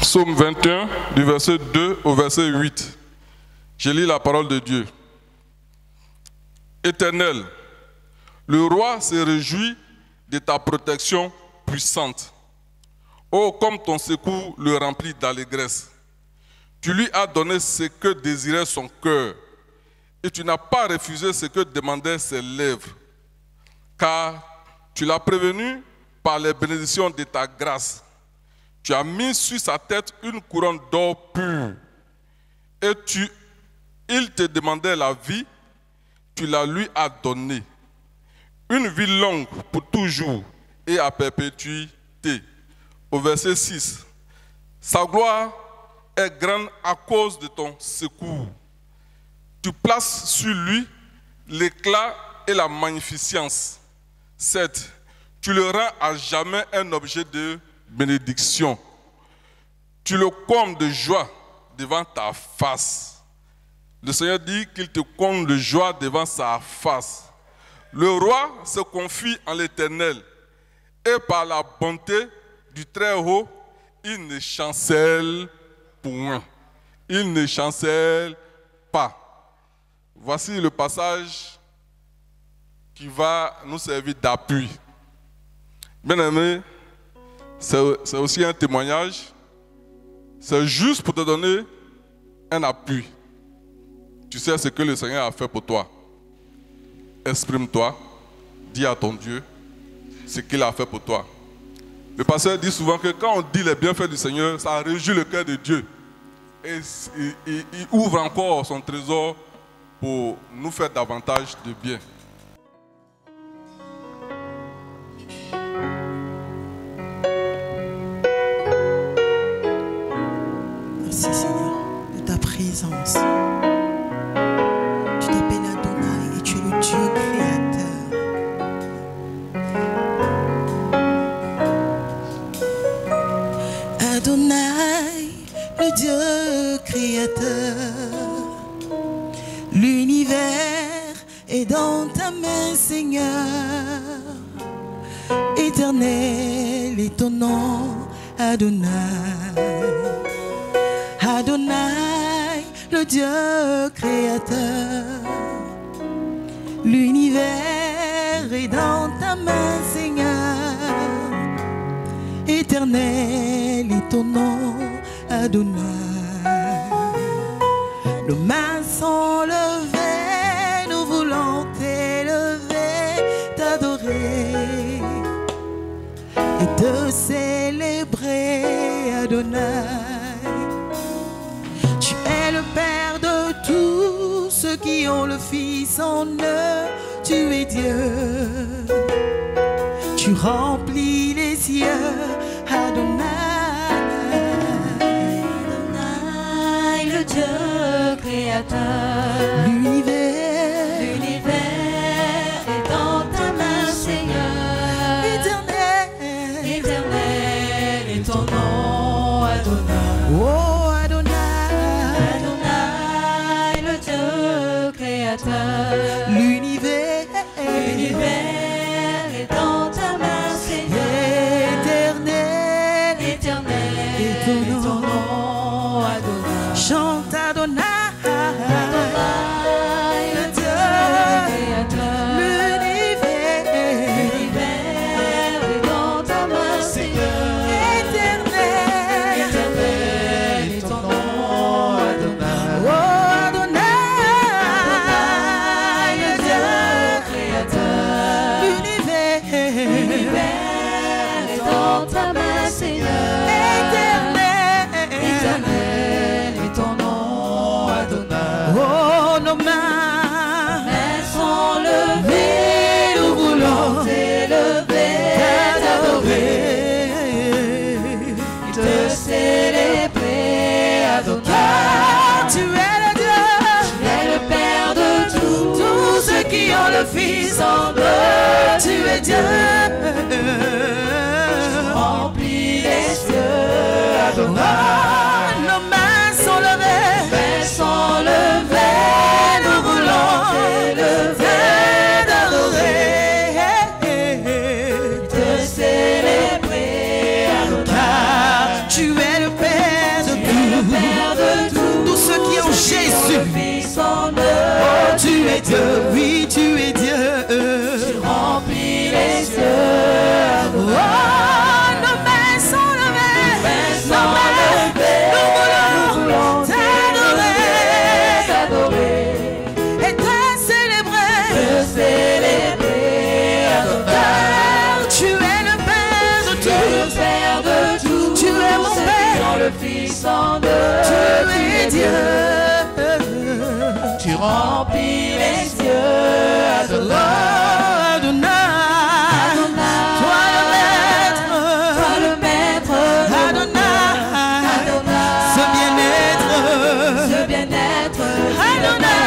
Psaume 21, du verset 2 au verset 8. Je lis la parole de Dieu. Éternel, le roi se réjouit de ta protection puissante. Oh, comme ton secours le remplit d'allégresse. Tu lui as donné ce que désirait son cœur, et tu n'as pas refusé ce que demandaient ses lèvres, car tu l'as prévenu par les bénédictions de ta grâce. Tu as mis sur sa tête une couronne d'or pur, et il te demandait la vie, tu la lui as donnée. Une vie longue pour toujours et à perpétuité. Au verset 6, sa gloire est grande à cause de ton secours. Tu places sur lui l'éclat et la magnificence. 7. Tu le rends à jamais un objet de bénédiction. Tu le combles de joie devant ta face. Le Seigneur dit qu'il te comble de joie devant sa face. Le roi se confie en l'Éternel et par la bonté du Très-Haut, il ne chancelle point. Il ne chancelle pas. Voici le passage qui va nous servir d'appui. Bien-aimé, c'est aussi un témoignage. C'est juste pour te donner un appui. Tu sais ce que le Seigneur a fait pour toi. Exprime-toi, dis à ton Dieu ce qu'il a fait pour toi. Le pasteur dit souvent que quand on dit les bienfaits du Seigneur, ça réjouit le cœur de Dieu. Et il ouvre encore son trésor pour nous faire davantage de bien. Merci Seigneur de ta présence. Tu t'appelles Adonai et tu es le Dieu créateur. Adonai, le Dieu créateur. L'univers est dans ta main, Seigneur. Éternel est ton nom, Adonai. Adonai, le Dieu créateur. L'univers est dans ta main, Seigneur. Éternel est ton nom, Adonai. Nos mains sont levées, nous voulons t'élever, t'adorer et te célébrer, Adonai. Tu es le Père de tous ceux qui ont le Fils en eux, tu es Dieu. Tu remplis les cieux, Adonai. Adonai, le Dieu créateur. L'univers est dans ta main, Seigneur. éternel. Éternel est ton nom, Adonai. Oh Adonai, Adonai, le Dieu créateur. l'univers est dans ta main, Seigneur. éternel. Éternel est ton nom, Adonai. Chante Adonai, Adonai, le Dieu créateur. l'univers est dans ta main, Seigneur. éternel. Éternel est ton nom, Adonai. Oh Adonai, le Dieu Créateur. l'univers est dans ta main, Seigneur. Éternel est ton nom, Adonai. Oh, nos mains sont levées, nous voulons t'élever, t'adorer, te célébrer, Adonai. car tu es le Dieu, Tu es le Père de tous ceux qui ont le Fils en eux, tu es Dieu. remplis les cieux, Adonai. Oh, nos mains sont levées, Mains sont levées, nous voulons t'élever, t'adorer, te célébrer, Adonai. car tu es le Père Fils en eux. Oh, tu es Dieu, oui, tu es Dieu. Tu remplis les cieux. Oh, nos mains sont levées, nos mains, nous voulons t'adorer et te célébrer, car tu es le Père de tout, tu es mon Père, le Fils en eux. tu es Dieu. Tu remplis les cieux. Adonai, toi le maître, Adonai, ce bien-être, Adonai,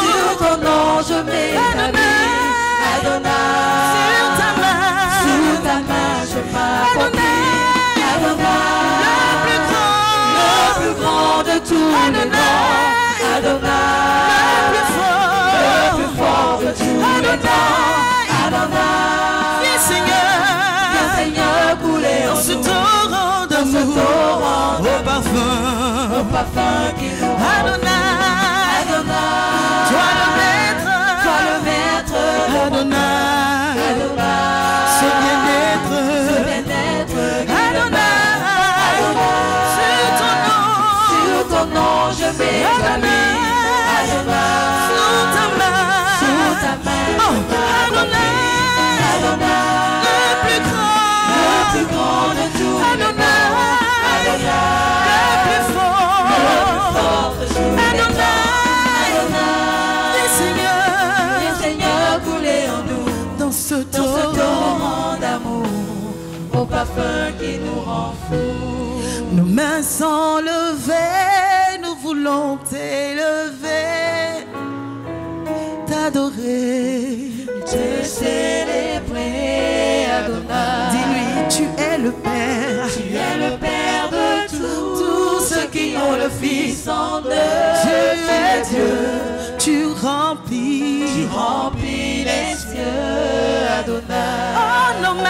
sur ton nom, Je m'établis. Adonai, sur ta main, je m'accomplis. Adonai, le plus grand de tous les noms. Adonai, le plus fort de tous les temps. Adonai, viens Seigneur, couler en dans ce nous. torrent d'amour, au parfum, qui nous rend. Adonai, toi le maître, Adonai, ce bien-être, Adonai, sur ton nom, Je m'établis. sous ta main, oh, Adonai, le plus grand de tous les Adonai, le plus fort, Adonai, viens Seigneur, couler en nous. dans ce Dans ce torrent. torrent d'amour, au parfum qui nous rend fous. Nos mains sont levées, nous voulons t'élever, t'adorer, Te célébrer, Adonai. dis-lui, tu es le Père, Tu es le Père de tous ceux qui ont le Fils en eux. tu es Dieu, tu remplis, Tu remplis les cieux, Adonai. oh nos mains,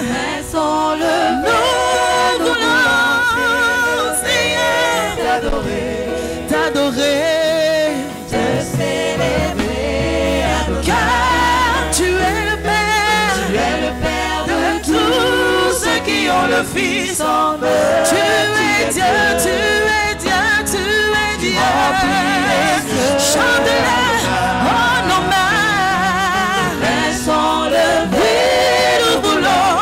Mains sont levées, nous voulons, Seigneur, t'adorer, te célébrer, Adonai. car tu es le Père, Tu es le Père de tous ceux qui ont le Fils en eux. Tu es Dieu, tu es Dieu, tu es Dieu. Chante-le, oh nos mains. Mains sont levées, Oui, nous voulons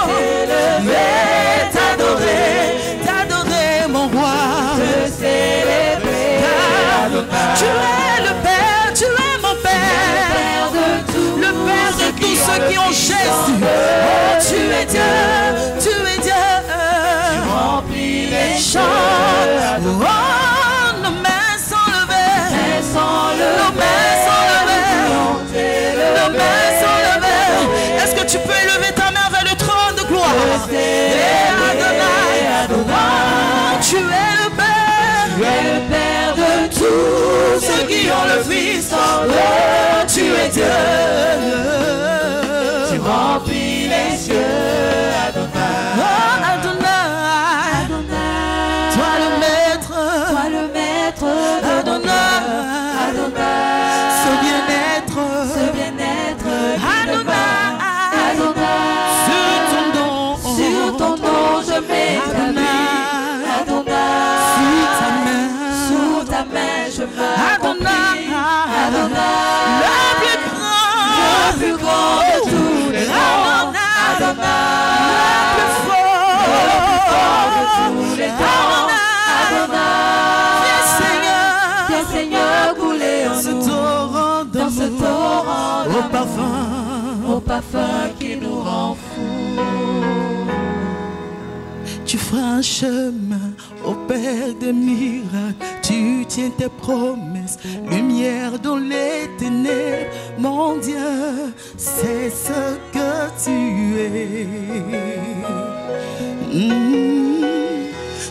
t'adorer, mon roi. te célébrer, Adonai. Tu es le Père, tu es mon Père. Père de tous Le Père de tous ceux qui ont Jésus. Oh, tu es Dieu, tu es Dieu. remplis les Chante, oh, nos mains sont levées. Nos mains sont levées. Nos mains sont levées. Est-ce que tu peux élever ta main vers le trône de gloire? Et Adonai, tu es le Père. Tu es le Père de Tous ceux qui ont le Fils en eux, tu es Dieu. Tu remplis les cieux, Adonai. Oh Adonai, toi le maître, Adonai, ce bien-être, Adonai, sur ton nom, je m'établis. Adonai, sous ta main, je Adonai, le plus grand de tous les noms. Adonai, le plus fort de tous les temps. Viens Seigneur, couler en ce nous. torrent Dans ce d'amour, torrent au parfum, au parfum qui nous rend fous. tu feras un chemin au Père des miracles. Tu tiens tes promesses, lumière dans les ténèbres. Mon Dieu, c'est ce que tu es.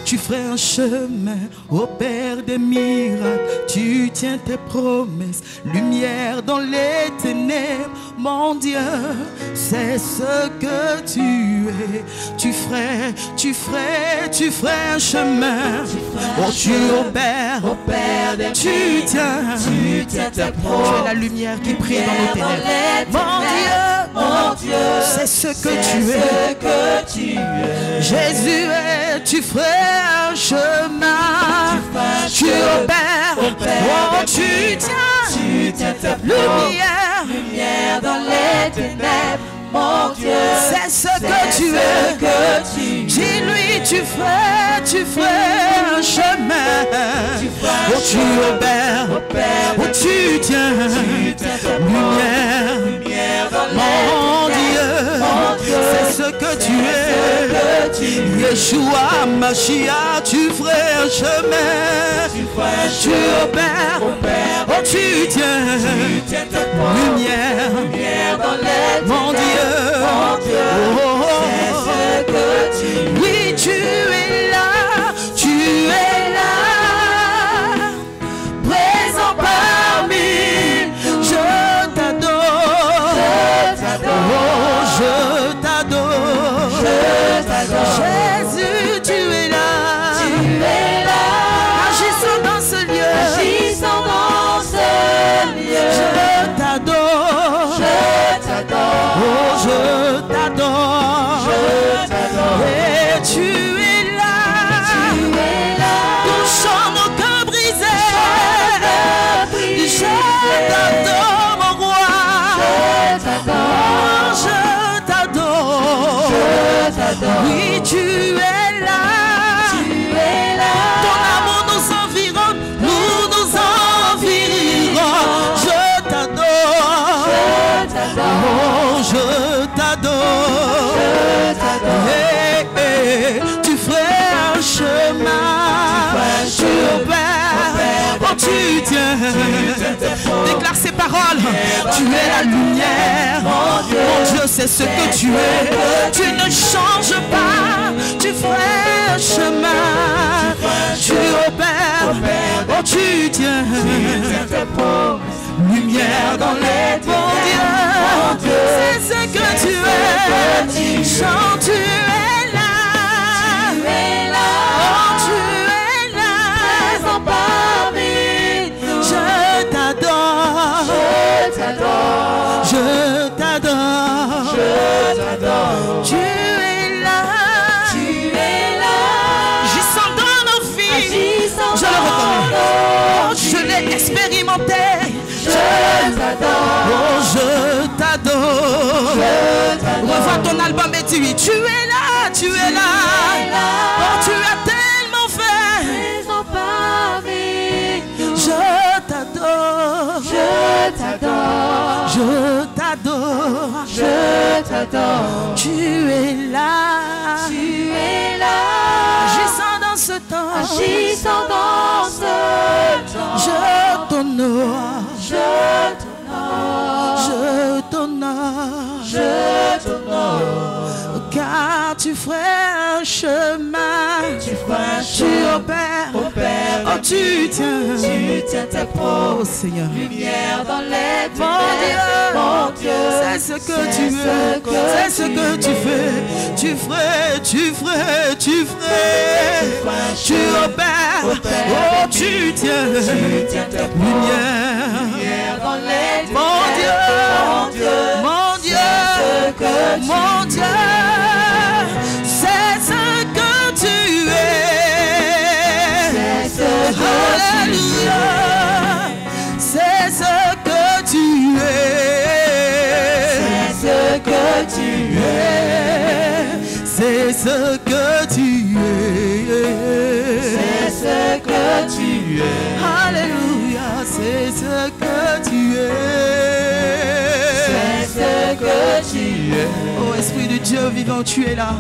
tu ferais un chemin au Père des miracles. Tu tiens tes promesses, lumière dans les ténèbres. Mon Dieu, c'est ce que tu es. Tu ferais un chemin. Oh, tu opères, tu tiens tes promesses. Tu es la lumière qui brille dans nos ténèbres. Mon Dieu, c'est ce que tu es. Jésus, tu ferais un chemin. Tu opères, oh, tu tiens tes lumière dans les ténèbres. Mon Dieu, c'est ce que tu es. Dis-lui, tu ferais un chemin. Oh, tu opères, oh, tu tiens lumière dans mon Dieu, c'est ce que tu es. Yeshua, Mashiach, tu ferais un chemin. Tu opères, oh, tu tiens lumière dans les mon Dieu. C'est ce que tu es. Oui, tu es là, présent parmi. Je t'adore, oh, je t'adore. Jésus, tu es là, agissant dans ce lieu. Je t'adore, oh, je t'adore. Et tu es là, touchant mon cœur brisé. Je t'adore, mon roi. Oh, je t'adore. Oui, tu es là. Ton amour nous environne, nous environ. Je t'adore. Oh, je t'adore. Tu ferais un chemin. Tu opères, oh, tu tiens. Déclare ces paroles. Tu es la lumière. Mon Dieu, c'est ce que tu es. Tu ne changes pas. Tu ferais un chemin. Tu opères, oh, tu tiens lumière dans les ténèbres. Mon Dieu, c'est ce que tu es. Chante, tu es là. Oh, tu es là. Présent parmi nous. Je t'adore. Je t'adore. Tu es là. Agissant dans nos vies. Je le reconnais. Je l'ai expérimenté. Je t'adore. Oh, je t'adore. Revois ton album et dis-lui, tu es là, tu es là. Oh, tu as tellement fait. Je t'adore. Je t'adore. Tu es là. Agissant dans ce temps. Je t'honore. Car tu ferais un chemin. Tu opères, oh, tu tiens tes promesses, oh, Seigneur. Lumière dans les ténèbres. Mon Dieu, c'est ce que tu veux, c'est ce que tu fais. Tu ferais. Tu opères, oh, tu tiens lumière dans les ténèbres. Mon Dieu, c'est ce que tu es. Alléluia, c'est ce que tu es. C'est ce que tu es. Alléluia, c'est ce que tu es. Oh, Esprit de Dieu vivant, tu es là.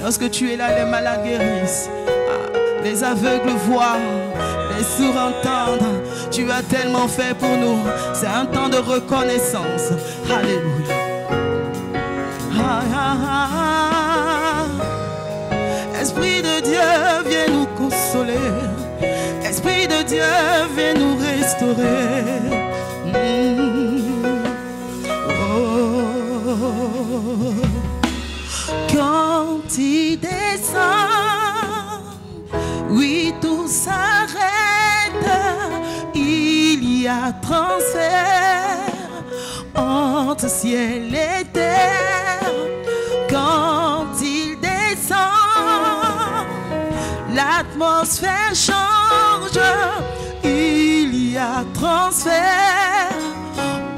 Lorsque tu es là, les malades guérissent, les aveugles voient, les sourds entendent. Tu as tellement fait pour nous. C'est un temps de reconnaissance. Alléluia. Esprit de Dieu, viens nous consoler. Esprit de Dieu, viens nous restaurer. Oh. Quand il descend, oui, tout s'arrête. Il y a transfert entre ciel et terre. Quand il descend, l'atmosphère change. Il y a transfert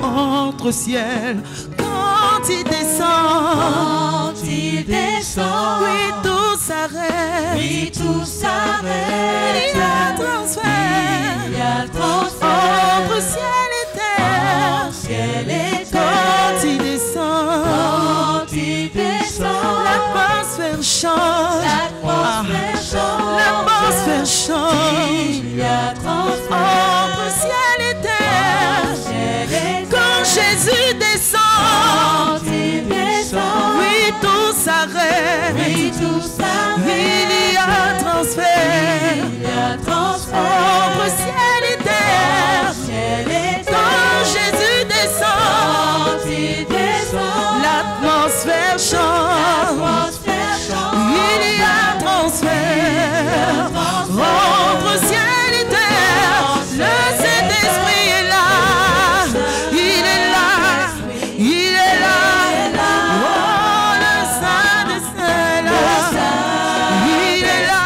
entre ciel. Quand il descend, oui, tout s'arrête. Oui, tout s'arrête. Il y a transfert. Il y a transfert entre ciel et terre. Quand il descend, l'atmosphère change. L'atmosphère change. Il y a transfert entre ciel et terre. Quand Jésus descend, oui, tout s'arrête. Oui, tout s'arrête. Il y a transfert entre ciel et terre. Quand Jésus descend, l'atmosphère change. Il y a transfert entre ciel et terre. Le Saint-Esprit est là. Il est là. Il est là. Oh, le Saint-Esprit est là. Il est là.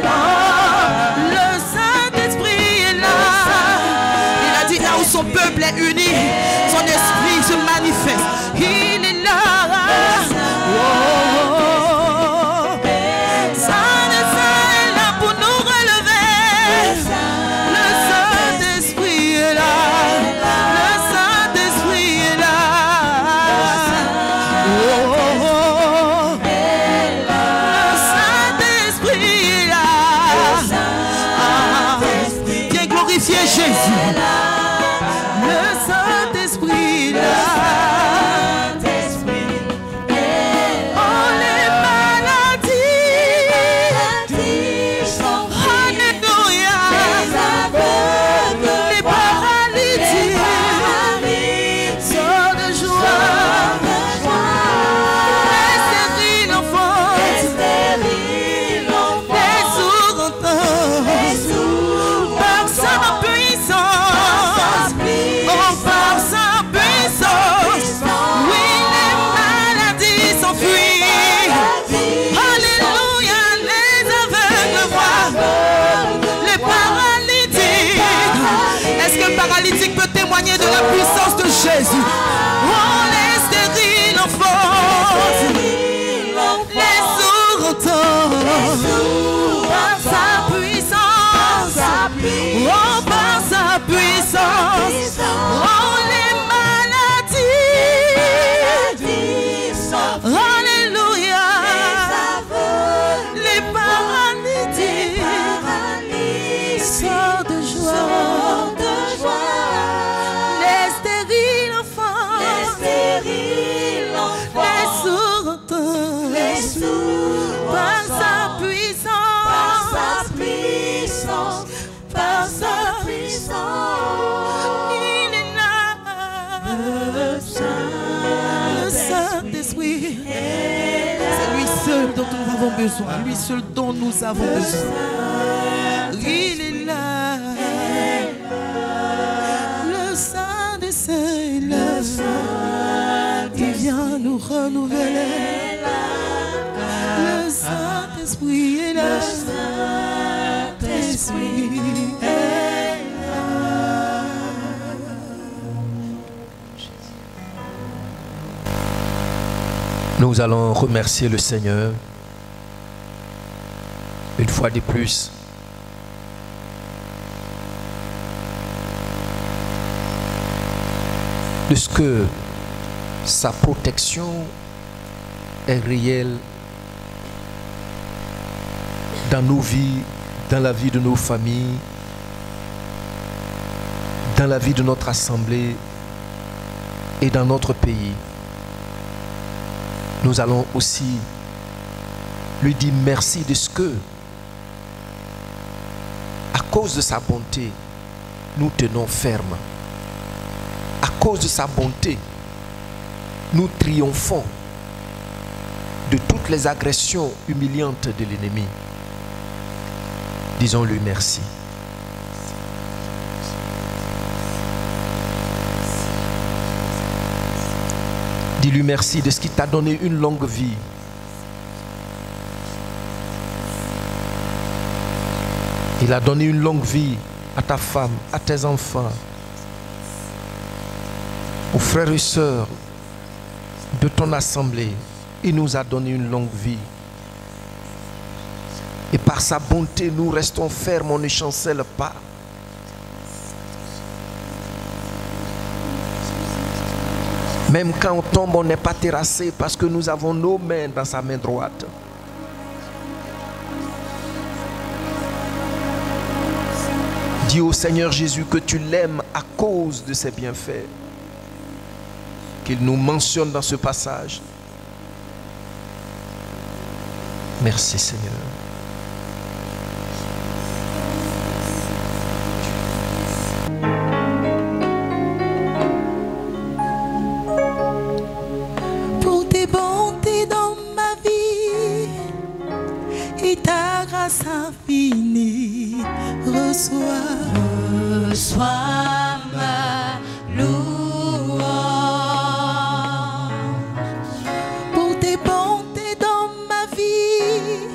Oh, le Saint-Esprit est là. Il a dit là où son peuple est uni, son esprit se manifeste. Il est là. Oh, Saint-Esprit est là pour nous relever. Le Saint-Esprit est là. Le Saint-Esprit est là. Oh, le Saint-Esprit est là. Viens glorifier Jésus. Le Saint-Esprit est là. Oh, les maladies. Alléluia. Les paralytiques. Sors de joie. Les stériles enfants. Les sourds entendent. Par sa puissance. Oh, par sa puissance. Oui, les maladies s'enfuient. Alléluia, les aveugles voient. Les paralytiques. Est-ce que le paralytique peut témoigner de la puissance de Jésus? Oh, les stériles enfants. Les sourds entendent. Par sa puissance. Oh, par sa puissance. Oh, les maladies. Alléluia. Les paralytiques. Sors de joie. Les stériles enfants. Les sourds entendent. Par sa puissance. Par sa puissance. Il est là. Le Saint-Esprit. C'est lui seul dont nous avons besoin. Lui seul dont nous avons besoin. Il est là. Le Saint des Saints est là. Il vient nous renouveler. Le Saint-Esprit est là. Le Saint-Esprit est là. Nous allons remercier le Seigneur une fois de plus. De ce que sa protection est réelle dans nos vies, dans la vie de nos familles, dans la vie de notre assemblée et dans notre pays. Nous allons aussi Lui dis merci de ce que, à cause de sa bonté, nous tenons ferme. À cause de sa bonté, nous triomphons de toutes les agressions humiliantes de l'ennemi. Disons-lui merci. Dis-lui merci de ce qu'il t'a donné une longue vie. Il a donné une longue vie à ta femme, à tes enfants, aux frères et sœurs de ton assemblée. Il nous a donné une longue vie. Et par sa bonté, nous restons fermes, on ne chancelle pas. Même quand on tombe, on n'est pas terrassé parce que nous avons nos mains dans sa main droite. Dis au Seigneur Jésus que tu l'aimes à cause de ses bienfaits. Qu'il nous mentionne dans ce passage. Merci Seigneur. Pour tes bontés dans ma vie et ta grâce infinie, reçois ma louange. Pour tes bontés dans ma vie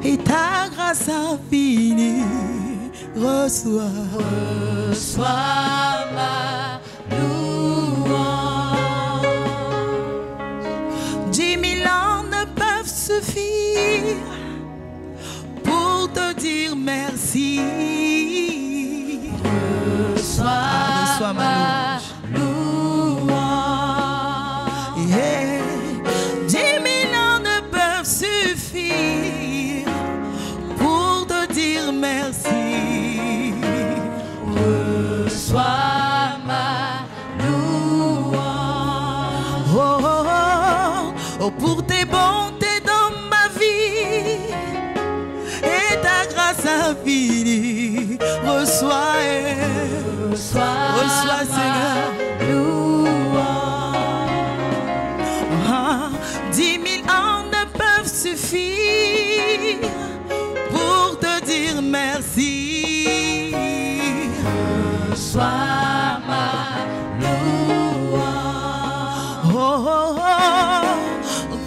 et ta grâce infinie, reçois ma louange. 10 000 ans ne peuvent suffire pour te dire merci. Reçois ma louange. Yeah. 10 000 ans ne peuvent suffire pour te dire merci. Reçois ma louange. Oh, oh, oh, oh, pour tes bontés dans ma vie et ta grâce infinie, reçois Seigneur. 10 000 ans ne peuvent suffire pour te dire merci. Reçois ma louange. Oh, oh, oh.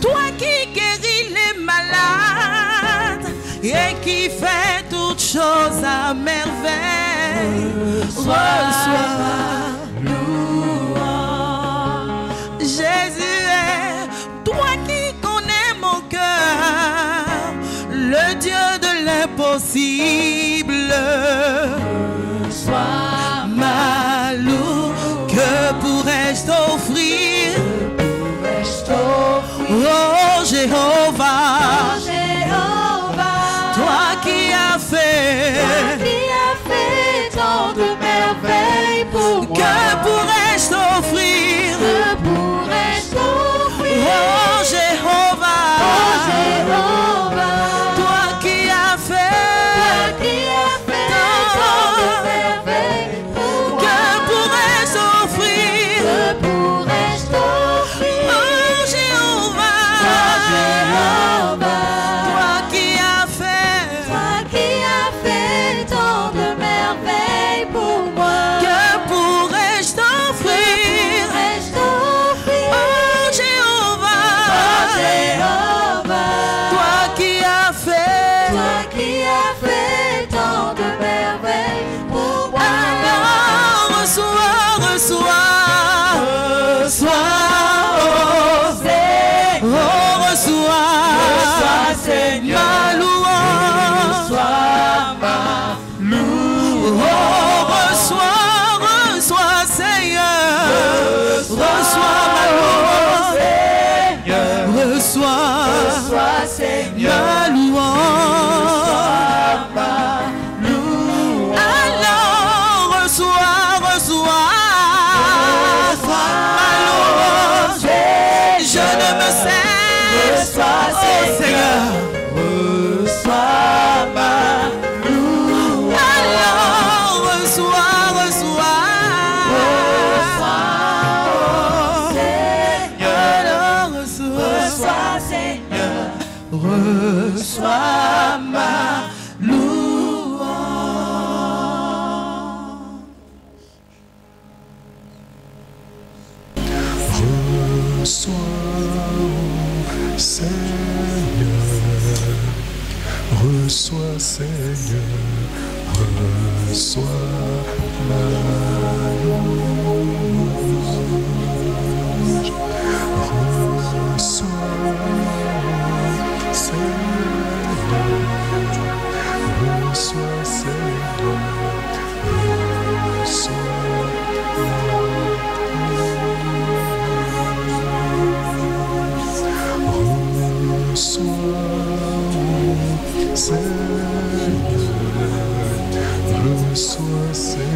Toi qui guéris les malades et qui fais toutes choses à merveille, reçois ma louange. Jésus est toi qui connais mon cœur, le Dieu de l'impossible. Reçois ma louange. Que pourrais-je t'offrir? Oh Jéhovah, toi qui as fait tant de merveilles pour moi. Que pourrais-je t'offrir? Oh Jéhovah, toi qui as fait tant de merveilles pour moi. Que pourrais-je t'offrir? Oh Jéhovah, toi qui as fait tant de merveilles pour moi. Que pourrais-je t'offrir? Oh Jéhovah, toi qui as fait tant de merveilles pour moi. Alors reçois, Seigneur, ma louange. Oh, reçois, Seigneur. Reçois ma louange. Reçois, Seigneur, ma louange. Alors, reçois ma louange. Je ne me cesse, oh Seigneur. Reçois ma louange. Reçois, Seigneur. Reçois, Seigneur. Reçois reçois, Seigneur,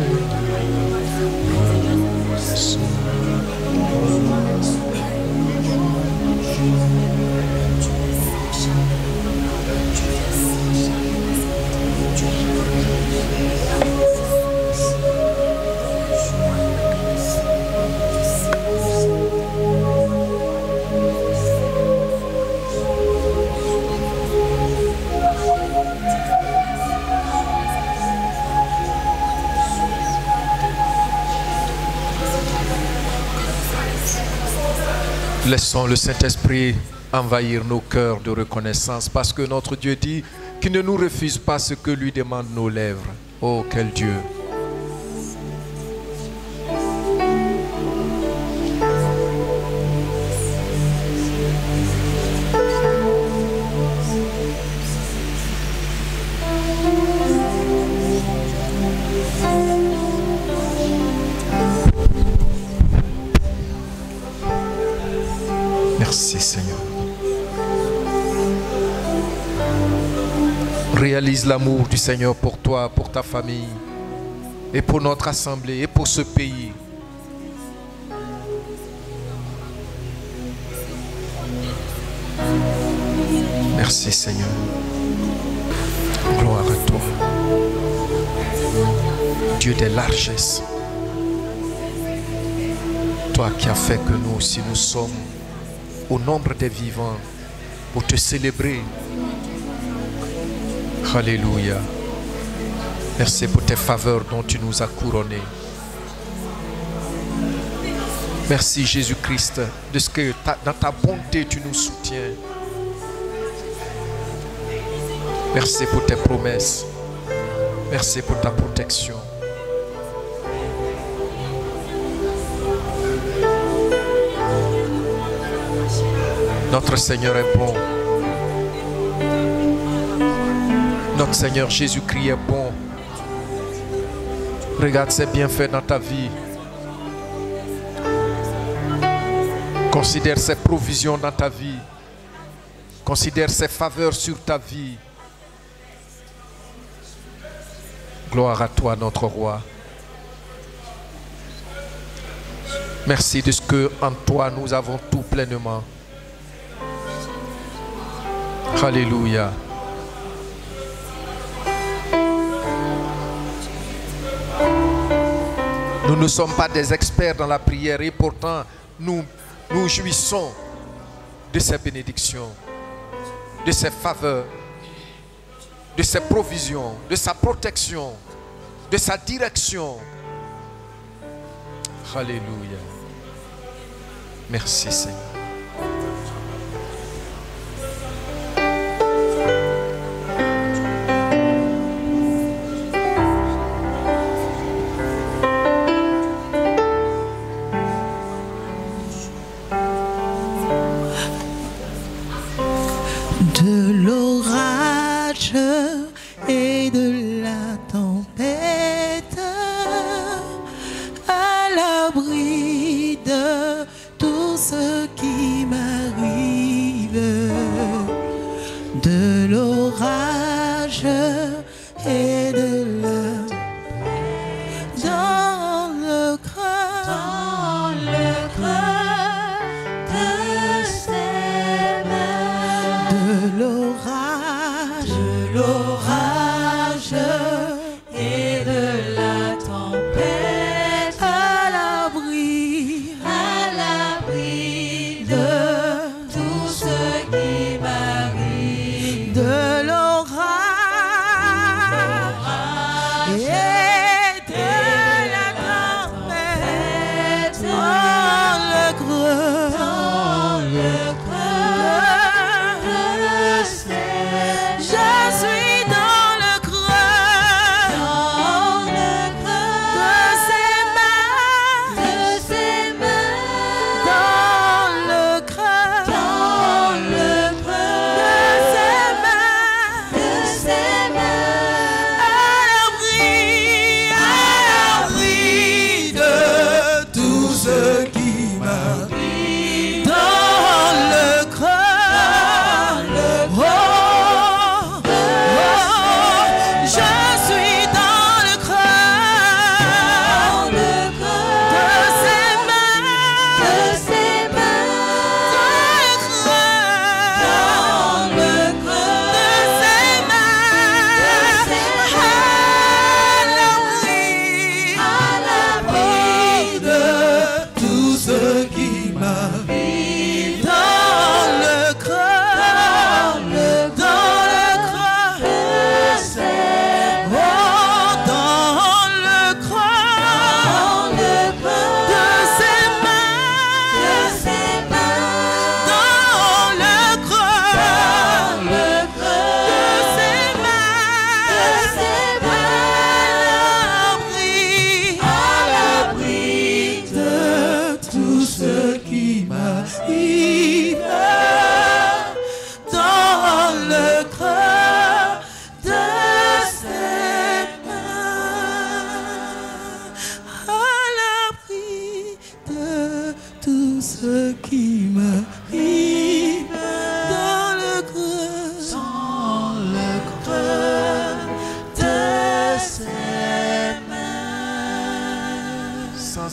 laissons le Saint-Esprit envahir nos cœurs de reconnaissance parce que notre Dieu dit qu'il ne nous refuse pas ce que lui demandent nos lèvres. Oh, quel Dieu! Merci Seigneur. Réalise l'amour du Seigneur pour toi, pour ta famille et pour notre assemblée et pour ce pays. Merci Seigneur. Gloire à toi. Dieu des largesses. Toi qui as fait que nous aussi nous sommes au nombre des vivants pour te célébrer. Alléluia. Merci pour tes faveurs dont tu nous as couronnés. Merci Jésus-Christ de ce que dans ta bonté tu nous soutiens. Merci pour tes promesses. Merci pour ta protection. Notre Seigneur est bon. Notre Seigneur Jésus-Christ est bon. Regarde ses bienfaits dans ta vie. Considère ses provisions dans ta vie. Considère ses faveurs sur ta vie. Gloire à toi, notre roi. Merci de ce que en toi nous avons tout pleinement. Alléluia. Nous ne sommes pas des experts dans la prière et pourtant nous jouissons de ses bénédictions, de ses faveurs, de ses provisions, de sa protection, de sa direction. Alléluia. Merci Seigneur. De l'orage et de la tempête, à l'abri de tout ce qui m'arrive. De l'orage et de la dans le creux de ses mains. De l'orage et de la tempête, à l'abri de tout ce qui m'arrive. De l'orage et de la tempête, dans le creux de ses. Je suis dans le creux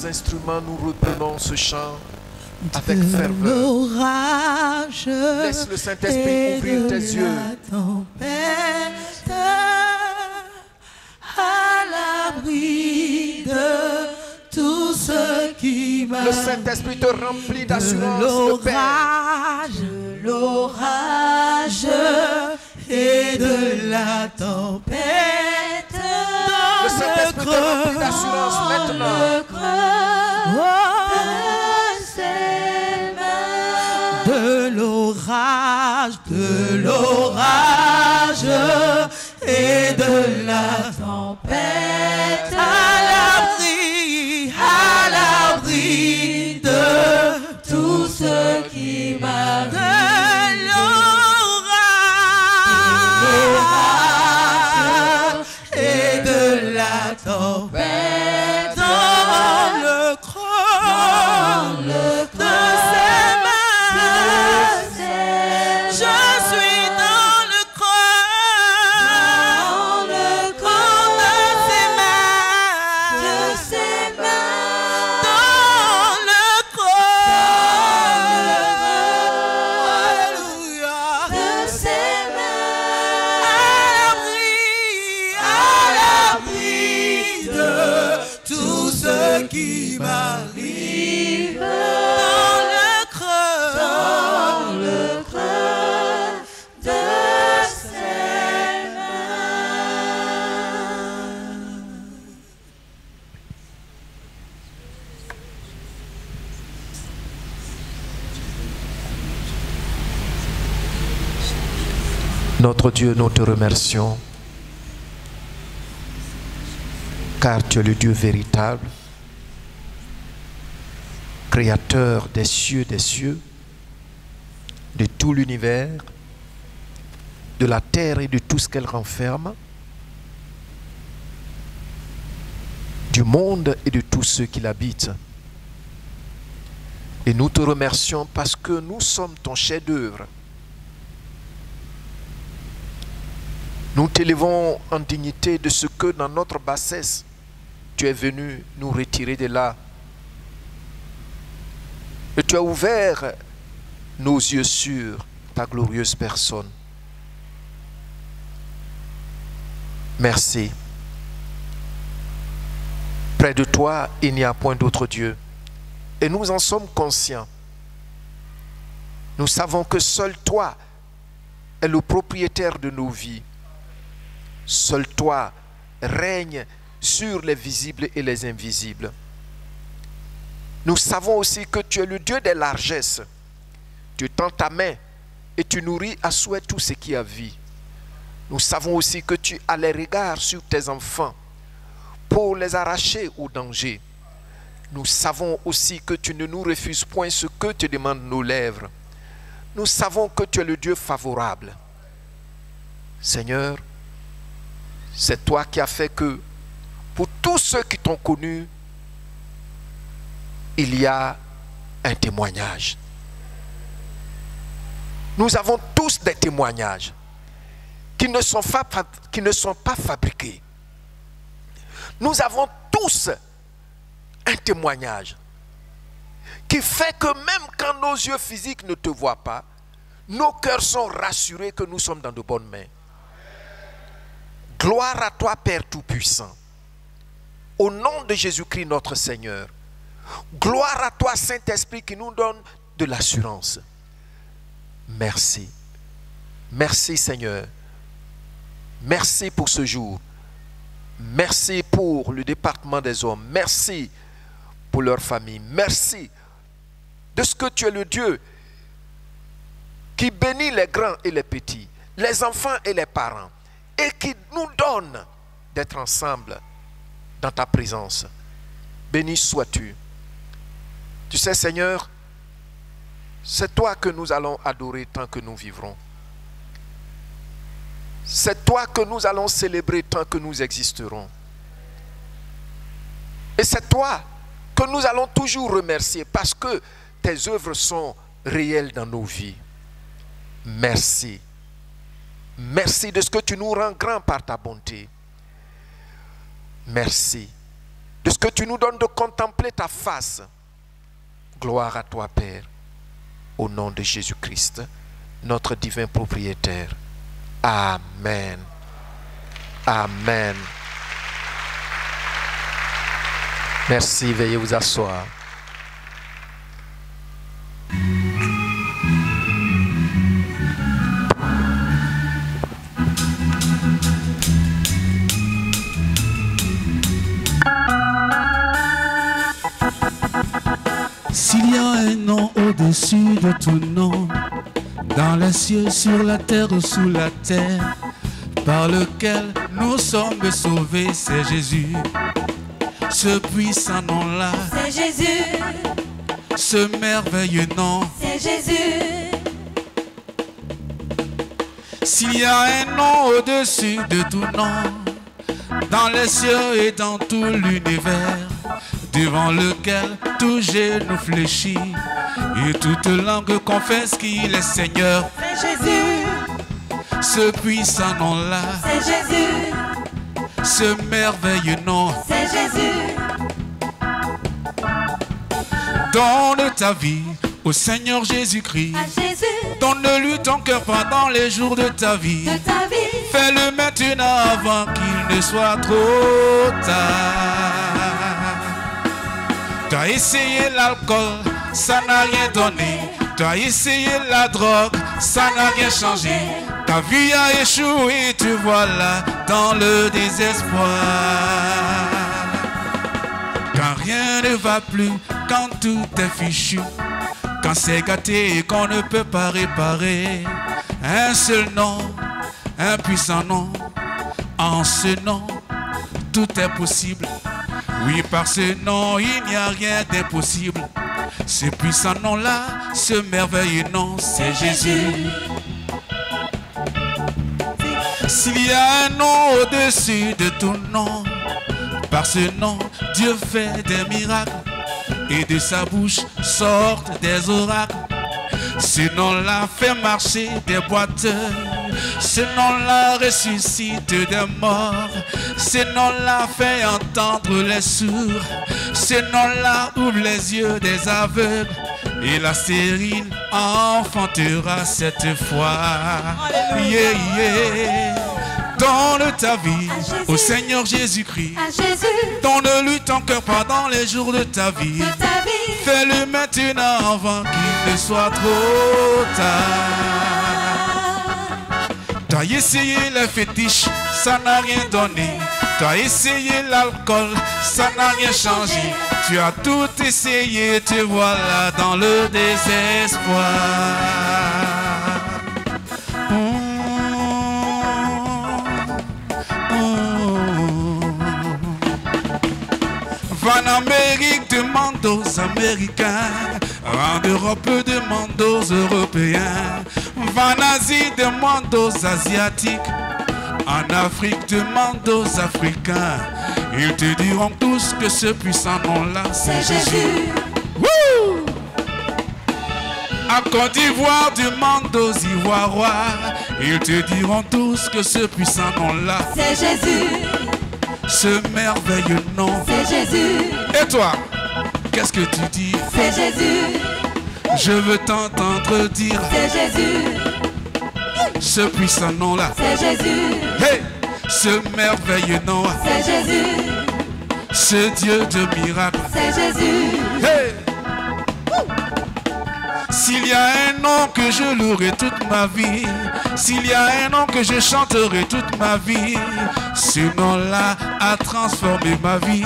différents instruments, nous reprenons ce chant avec de ferveur. l'orage Laisse le Saint-Esprit ouvrir tes yeux. la tempête, à l'abri de tout ce qui m'a. Le Saint-Esprit te remplit d'assurance, de paix. De l'orage et de la tempête. Le Saint-Esprit te remplit d'assurance maintenant. De l'orage et de la tempête, à l'abri de tout ce qui m'arrive. De l'orage et de la tempête, dans le creux de ses mains. Je suis dans le creux de ses mains. Dans le creux, alléluia, de ses mains. À l'abri de tout ce qui m'arrive. Dans le creux de ses mains. Notre Dieu, nous te remercions, car tu es le Dieu véritable, créateur des cieux, de tout l'univers, de la terre et de tout ce qu'elle renferme, du monde et de tous ceux qui l'habitent. Et nous te remercions parce que nous sommes ton chef-d'œuvre. Nous t'élevons en dignité de ce que dans notre bassesse, tu es venu nous retirer de là. Et tu as ouvert nos yeux sur ta glorieuse personne. Merci. Près de toi, il n'y a point d'autre Dieu. Et nous en sommes conscients. Nous savons que seul toi es le propriétaire de nos vies. Seul toi règne sur les visibles et les invisibles. Nous savons aussi que tu es le Dieu des largesses. Tu tends ta main et tu nourris à souhait tout ce qui a vie. Nous savons aussi que tu as les regards sur tes enfants pour les arracher au danger. Nous savons aussi que tu ne nous refuses point ce que te demandent nos lèvres. Nous savons que tu es le Dieu favorable. Seigneur, c'est toi qui as fait que pour tous ceux qui t'ont connu, il y a un témoignage. Nous avons tous des témoignages qui ne sont pas fabriqués. Nous avons tous un témoignage qui fait que même quand nos yeux physiques ne te voient pas, nos cœurs sont rassurés que nous sommes dans de bonnes mains. Gloire à toi, Père Tout-Puissant. Au nom de Jésus-Christ notre Seigneur. Gloire à toi, Saint-Esprit, qui nous donne de l'assurance. Merci. Merci, Seigneur. Merci pour ce jour. Merci pour le département des hommes. Merci pour leur famille. Merci de ce que tu es le Dieu qui bénit les grands et les petits, les enfants et les parents, et qui nous donne d'être ensemble dans ta présence. Béni sois-tu. Tu sais, Seigneur, c'est toi que nous allons adorer tant que nous vivrons. C'est toi que nous allons célébrer tant que nous existerons. Et c'est toi que nous allons toujours remercier parce que tes œuvres sont réelles dans nos vies. Merci. Merci de ce que tu nous rends grand par ta bonté. Merci de puisque tu nous donnes de contempler ta face. Gloire à toi, Père, au nom de Jésus-Christ, notre divin propriétaire. Amen. Amen. Merci, veuillez vous asseoir. S'il y a un nom au-dessus de tout nom, dans les cieux, sur la terre ou sous la terre, par lequel nous sommes sauvés, c'est Jésus. Ce puissant nom-là, C'est Jésus, ce merveilleux nom. c'est Jésus. S'il y a un nom au-dessus de tout nom, dans les cieux et dans tout l'univers, devant lequel tout genou fléchit et toute langue confesse qu'il est Seigneur, C'est Jésus, ce puissant nom-là, c'est Jésus, ce merveilleux nom. c'est Jésus. Donne ta vie au Seigneur Jésus-Christ. À Jésus, Donne-lui ton cœur pendant les jours de ta vie. de ta vie, Fais-le maintenant avant qu'il ne soit trop tard. Tu as essayé l'alcool, ça n'a rien donné. Tu as essayé la drogue, ça n'a rien changé. Ta vie a échoué, te voilà dans le désespoir. Quand rien ne va plus, quand tout est fichu, quand c'est gâté et qu'on ne peut pas réparer, un seul nom, un puissant nom, en ce nom, tout est possible. Oui, par ce nom, il n'y a rien d'impossible. Ce puissant nom-là, ce merveilleux nom, c'est Jésus. S'il y a un nom au-dessus de tout nom, par ce nom, Dieu fait des miracles et de sa bouche sortent des oracles. Ce nom-là fait marcher des boiteux, ce nom-là ressuscite des morts, ce nom-là fait entendre les sourds, ce nom-là ouvre les yeux des aveugles et la stérile enfantera cette fois. Yeah, yeah. Donne ta vie au Seigneur Jésus-Christ. à Jésus, Donne-lui ton cœur pendant les jours de ta vie. de ta vie, Fais-le maintenant avant qu'il ne soit trop tard. T'as essayé les fétiches, ça n'a rien donné. T'as essayé l'alcool, ça n'a rien changé. Tu as tout essayé, te voilà dans le désespoir. Va en Amérique, demande aux Américains. En Europe, demande aux Européens. Va en Asie, demande aux Asiatiques. En Afrique, demande aux Africains. Ils te diront tous que ce puissant nom-là, c'est Jésus. Wouh! À Côte d'Ivoire, demande aux Ivoirois. Ils te diront tous que ce puissant nom-là, c'est Jésus, ce merveilleux nom. c'est Jésus, Et toi, qu'est-ce que tu dis? c'est Jésus, Je veux t'entendre dire c'est Jésus, ce puissant nom-là. c'est Jésus, Hey! Ce merveilleux nom, c'est Jésus, ce Dieu de miracles. c'est Jésus. Hey! S'il y a un nom que je louerai toute ma vie, s'il y a un nom que je chanterai toute ma vie, ce nom-là a transformé ma vie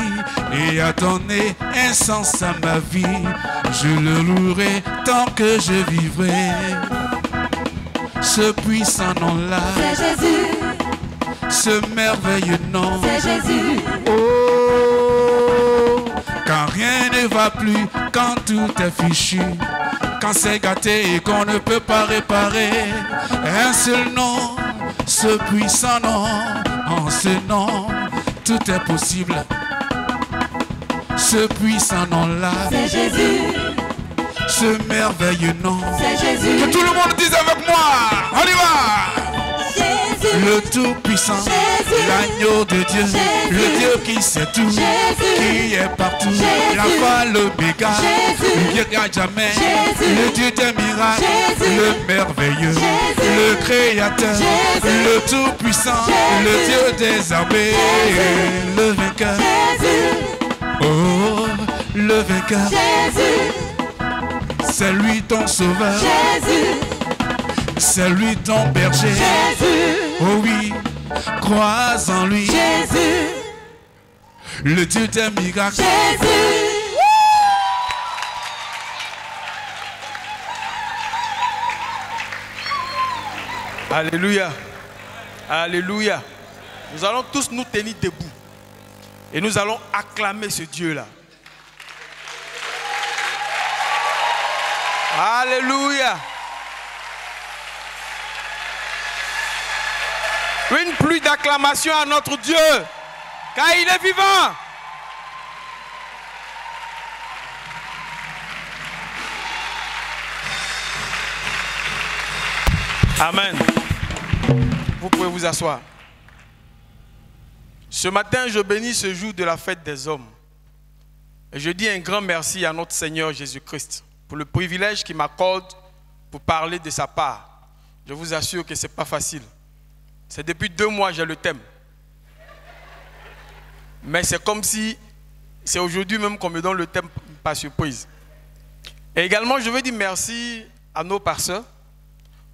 et a donné un sens à ma vie. Je le louerai tant que je vivrai. Ce puissant nom-là, C'est Jésus, ce merveilleux nom. c'est Jésus, Oh, quand rien ne va plus, quand tout est fichu, quand c'est gâté et qu'on ne peut pas réparer, un seul nom, ce puissant nom, en ce nom, tout est possible. Ce puissant nom-là, c'est Jésus, ce merveilleux nom. c'est Jésus, Que tout le monde dise avec moi, on y va! Jésus, le Tout-Puissant, l'agneau de Dieu, le Dieu qui sait tout, qui est partout, l'alpha, l'oméga, le Dieu à jamais, le Dieu des miracles, le merveilleux, le Créateur, le Tout-Puissant, le Dieu des armées, le vainqueur. Oh, le vainqueur. C'est lui ton sauveur. C'est lui ton berger. Oh oui, crois en lui. Le Dieu des miracles. Alléluia. Alléluia. Nous allons tous nous tenir debout. Et nous allons acclamer ce Dieu-là. Alléluia. Une pluie d'acclamation à notre Dieu, car il est vivant. Amen. Vous pouvez vous asseoir. Ce matin, je bénis ce jour de la fête des hommes. Et je dis un grand merci à notre Seigneur Jésus-Christ pour le privilège qu'il m'accorde pour parler de sa part. Je vous assure que ce n'est pas facile. C'est depuis 2 mois que j'ai le thème. Mais c'est comme si c'est aujourd'hui même qu'on me donne le thème par surprise. Et également, je veux dire merci à nos pasteurs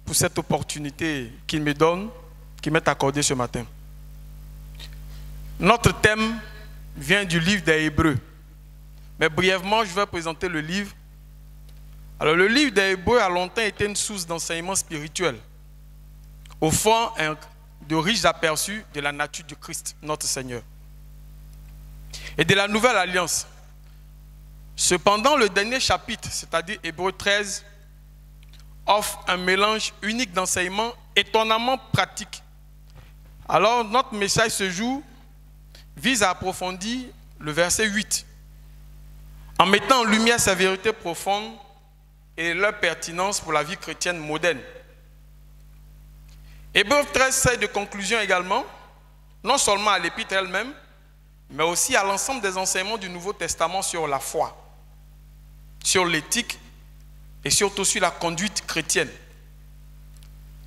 pour cette opportunité qu'ils me donnent, qu'ils m'ont accordée ce matin. Notre thème vient du livre des Hébreux. Mais brièvement, je vais présenter le livre. Alors, le livre des Hébreux a longtemps été une source d'enseignement spirituel, offrant de riches aperçus de la nature du Christ, notre Seigneur, et de la nouvelle alliance. Cependant, le dernier chapitre, c'est-à-dire Hébreux 13, offre un mélange unique d'enseignements étonnamment pratique. Alors, notre message ce jour vise à approfondir le verset 8, en mettant en lumière sa vérité profonde et leur pertinence pour la vie chrétienne moderne. Hébreux 13 sert de conclusion également, non seulement à l'épître elle-même, mais aussi à l'ensemble des enseignements du Nouveau Testament sur la foi, sur l'éthique et surtout sur la conduite chrétienne.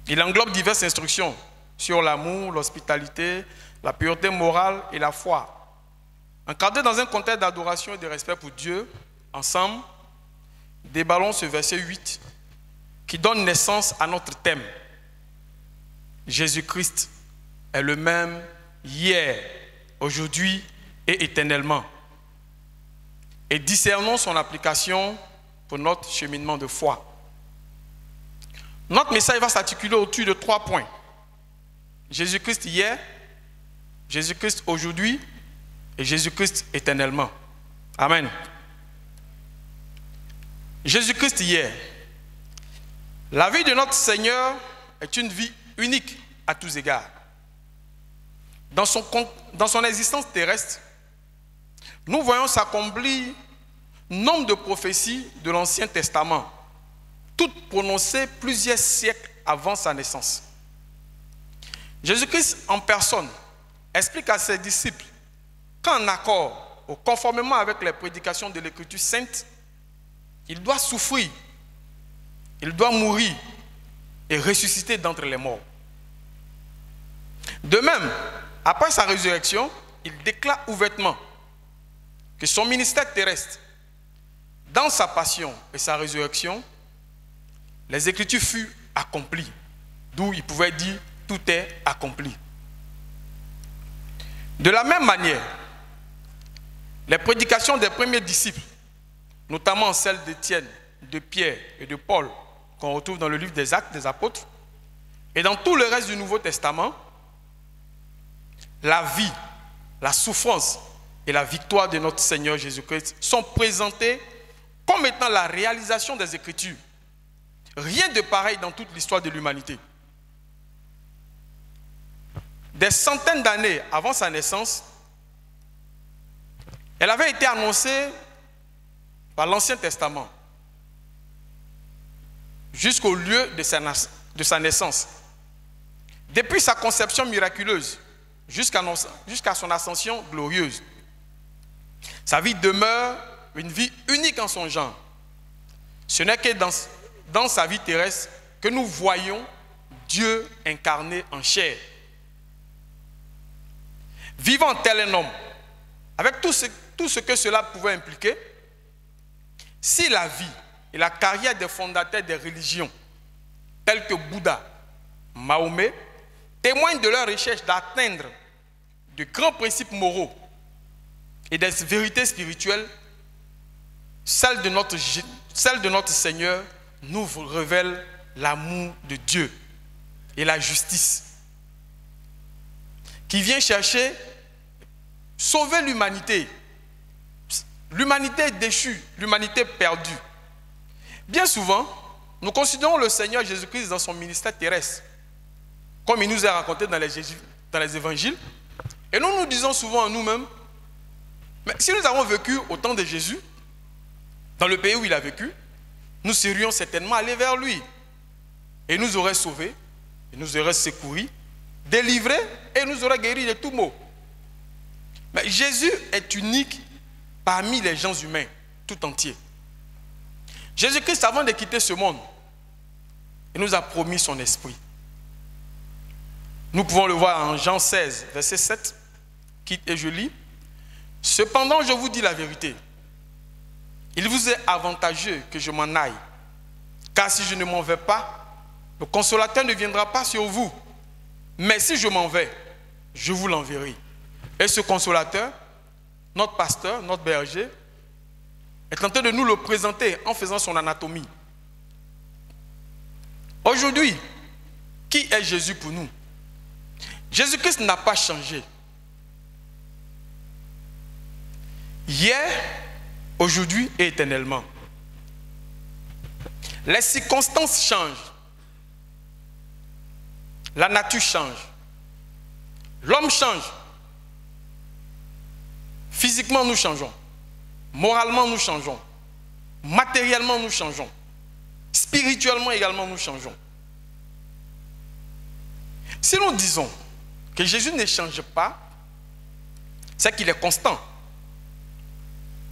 Il englobe diverses instructions sur l'amour, l'hospitalité, la pureté morale et la foi, encadrées dans un contexte d'adoration et de respect pour Dieu. Ensemble, déballons ce verset 8 qui donne naissance à notre thème. Jésus-Christ est le même hier, aujourd'hui et éternellement. Et discernons son application pour notre cheminement de foi. Notre message va s'articuler autour de 3 points. Jésus-Christ hier, Jésus-Christ aujourd'hui et Jésus-Christ éternellement. Amen. Jésus-Christ hier. La vie de notre Seigneur est une vie unique à tous égards. Dans son existence terrestre, nous voyons s'accomplir nombre de prophéties de l'Ancien Testament, toutes prononcées plusieurs siècles avant sa naissance. Jésus-Christ en personne explique à ses disciples qu'en accord ou conformément avec les prédications de l'Écriture sainte, il doit souffrir, il doit mourir et ressusciter d'entre les morts. De même, après sa résurrection, il déclare ouvertement que son ministère terrestre, dans sa passion et sa résurrection, les Écritures furent accomplies, d'où il pouvait dire tout est accompli. De la même manière, les prédications des premiers disciples, notamment celles d'Étienne, de Pierre et de Paul, qu'on retrouve dans le livre des Actes des Apôtres, et dans tout le reste du Nouveau Testament, la vie, la souffrance et la victoire de notre Seigneur Jésus-Christ sont présentées comme étant la réalisation des Écritures. Rien de pareil dans toute l'histoire de l'humanité. Des centaines d'années avant sa naissance, elle avait été annoncée par l'Ancien Testament jusqu'au lieu de sa naissance. depuis sa conception miraculeuse jusqu'à son ascension glorieuse. Sa vie demeure une vie unique en son genre. Ce n'est que dans sa vie terrestre que nous voyons Dieu incarné en chair. Vivant tel un homme, avec tout ce que cela pouvait impliquer, si la vie et la carrière des fondateurs des religions, tels que Bouddha, Mahomet, témoignent de leur recherche d'atteindre de grands principes moraux et des vérités spirituelles, celle de notre Seigneur nous révèle l'amour de Dieu et la justice, qui vient chercher, sauver l'humanité. L'humanité déchue, l'humanité perdue. Bien souvent, nous considérons le Seigneur Jésus-Christ dans son ministère terrestre, comme il nous est raconté dans les évangiles, et nous nous disons souvent en nous-mêmes, mais si nous avons vécu au temps de Jésus, dans le pays où il a vécu, nous serions certainement allés vers lui, et nous aurait sauvés, et nous aurait secourus, délivrés, et nous aurait guéris de tout maux. Mais Jésus est unique parmi les gens humains, tout entiers. Jésus-Christ, avant de quitter ce monde, il nous a promis son esprit. Nous pouvons le voir en Jean 16, verset 7, et je lis. « Cependant, je vous dis la vérité. Il vous est avantageux que je m'en aille, car si je ne m'en vais pas, le consolateur ne viendra pas sur vous. Mais si je m'en vais, je vous l'enverrai. » Et ce consolateur, notre pasteur, notre berger, est en train de nous le présenter en faisant son anatomie. Aujourd'hui, qui est Jésus pour nous? Jésus-Christ n'a pas changé. Hier, aujourd'hui et éternellement. Les circonstances changent. La nature change. L'homme change. Physiquement, nous changeons. Moralement, nous changeons. Matériellement, nous changeons. Spirituellement également, nous changeons. Si nous disons que Jésus ne change pas, c'est qu'il est constant.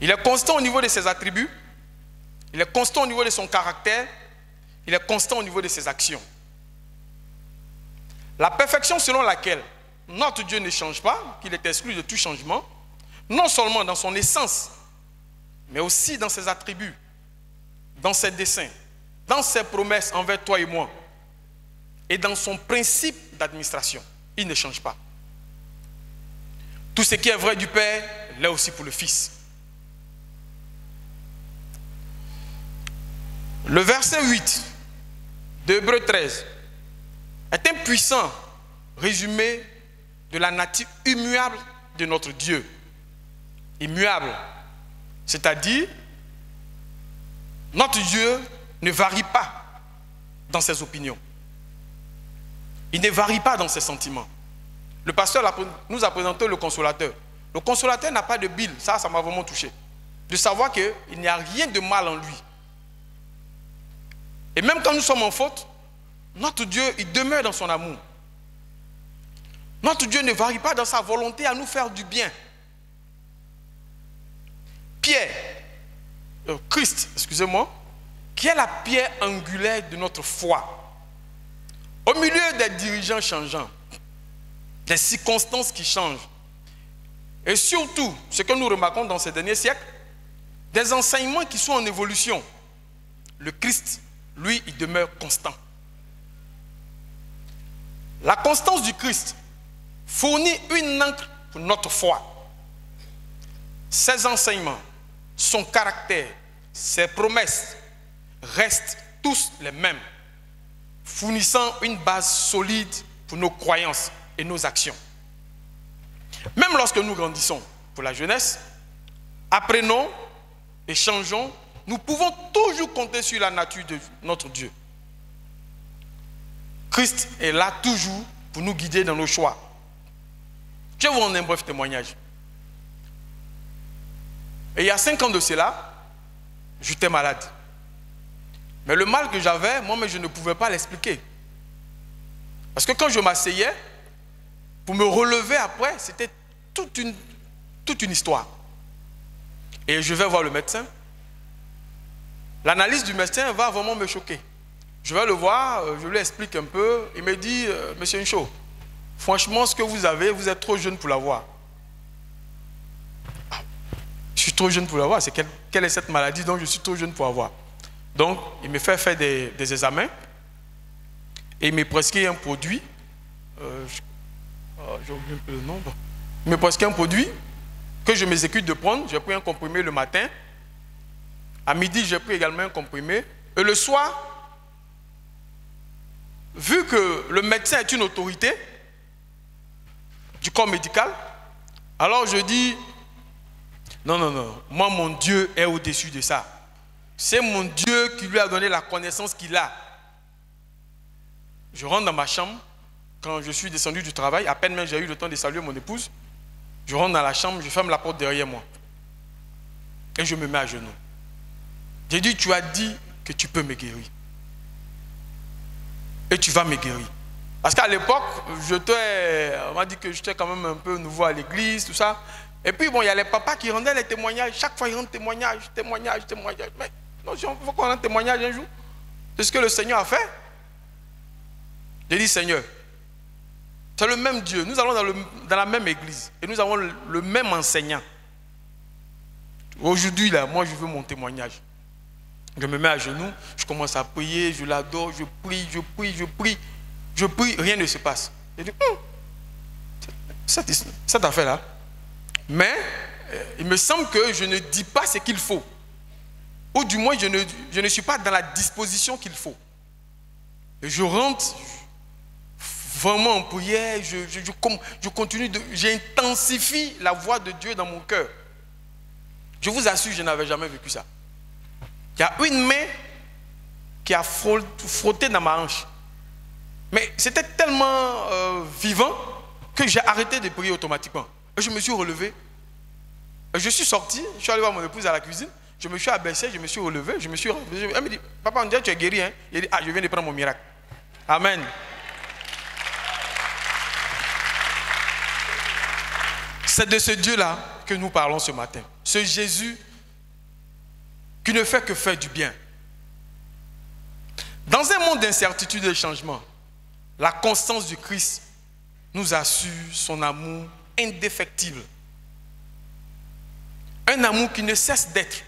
Il est constant au niveau de ses attributs. Il est constant au niveau de son caractère. Il est constant au niveau de ses actions. La perfection selon laquelle notre Dieu ne change pas, qu'il est exclu de tout changement, non seulement dans son essence, mais aussi dans ses attributs, dans ses desseins, dans ses promesses envers toi et moi, et dans son principe d'administration. Il ne change pas. Tout ce qui est vrai du Père l'est aussi pour le Fils. Le verset 8 de Hébreux 13 est un puissant résumé de la nature immuable de notre Dieu. Immuable, c'est-à-dire notre Dieu ne varie pas dans ses opinions. Il ne varie pas dans ses sentiments. Le pasteur nous a présenté le consolateur. Le consolateur n'a pas de bile, ça m'a vraiment touché. De savoir qu'il n'y a rien de mal en lui. Et même quand nous sommes en faute, notre Dieu, il demeure dans son amour. Notre Dieu ne varie pas dans sa volonté à nous faire du bien. Christ, qui est la pierre angulaire de notre foi. Au milieu des dirigeants changeants, des circonstances qui changent, et surtout, ce que nous remarquons dans ces derniers siècles, des enseignements qui sont en évolution, le Christ, lui, il demeure constant. La constance du Christ fournit une encre pour notre foi. Ses enseignements, son caractère, ses promesses restent tous les mêmes, fournissant une base solide pour nos croyances et nos actions. Même lorsque nous grandissons pour la jeunesse, apprenons et changeons, nous pouvons toujours compter sur la nature de notre Dieu. Christ est là toujours pour nous guider dans nos choix. Je vais vous rendre un bref témoignage. Et il y a 5 ans de cela, j'étais malade. Mais le mal que j'avais, moi-même, je ne pouvais pas l'expliquer. Parce que quand je m'asseyais, pour me relever après, c'était toute une histoire. Et je vais voir le médecin. L'analyse du médecin va vraiment me choquer. Je vais le voir, je lui explique un peu. Il me dit, Monsieur Ncho, franchement, ce que vous avez, vous êtes trop jeune pour l'avoir. Je suis trop jeune pour l'avoir. C'est quelle est cette maladie dont je suis trop jeune pour avoir? Donc, il me fait faire des examens. Et il me prescrit un produit. J'ai oublié un peu le nom. Il me prescrit un produit que je m'exécute de prendre. J'ai pris un comprimé le matin. À midi, j'ai pris également un comprimé. Et le soir, vu que le médecin est une autorité du corps médical, alors je dis, non, moi mon Dieu est au-dessus de ça. C'est mon Dieu qui lui a donné la connaissance qu'il a. Je rentre dans ma chambre, quand je suis descendu du travail, à peine même j'ai eu le temps de saluer mon épouse, je rentre dans la chambre, je ferme la porte derrière moi. Et je me mets à genoux. J'ai dit, tu as dit que tu peux me guérir. Et tu vas me guérir. Parce qu'à l'époque, on m'a dit que j'étais quand même un peu nouveau à l'église, tout ça. Et puis bon, il y a les papas qui rendaient les témoignages. Chaque fois, ils rendent témoignage. Mais non, il faut qu'on rende témoignage un jour. C'est ce que le Seigneur a fait. J'ai dit, Seigneur, c'est le même Dieu. Nous allons dans la même église. Et nous avons le même enseignant. Aujourd'hui, là, moi, je veux mon témoignage. Je me mets à genoux, je commence à prier, je l'adore, je prie, rien ne se passe. Je dis, cette affaire-là. Mais il me semble que je ne dis pas ce qu'il faut. Ou du moins, je ne suis pas dans la disposition qu'il faut. Et je rentre vraiment en prière, je continue, j'intensifie la voix de Dieu dans mon cœur. Je vous assure, je n'avais jamais vécu ça. Il y a une main qui a frotté dans ma hanche. Mais c'était tellement vivant que j'ai arrêté de prier automatiquement. Et je me suis relevé. Et je suis sorti, je suis allé voir mon épouse à la cuisine. Je me suis abaissé, je me suis relevé. Elle me dit, papa, on dirait que tu es guéri. Hein? Il dit, je viens de prendre mon miracle. Amen. C'est de ce Dieu-là que nous parlons ce matin. Ce Jésus qui ne fait que faire du bien. Dans un monde d'incertitude et de changement, la constance du Christ nous assure son amour indéfectible. Un amour qui ne cesse d'être.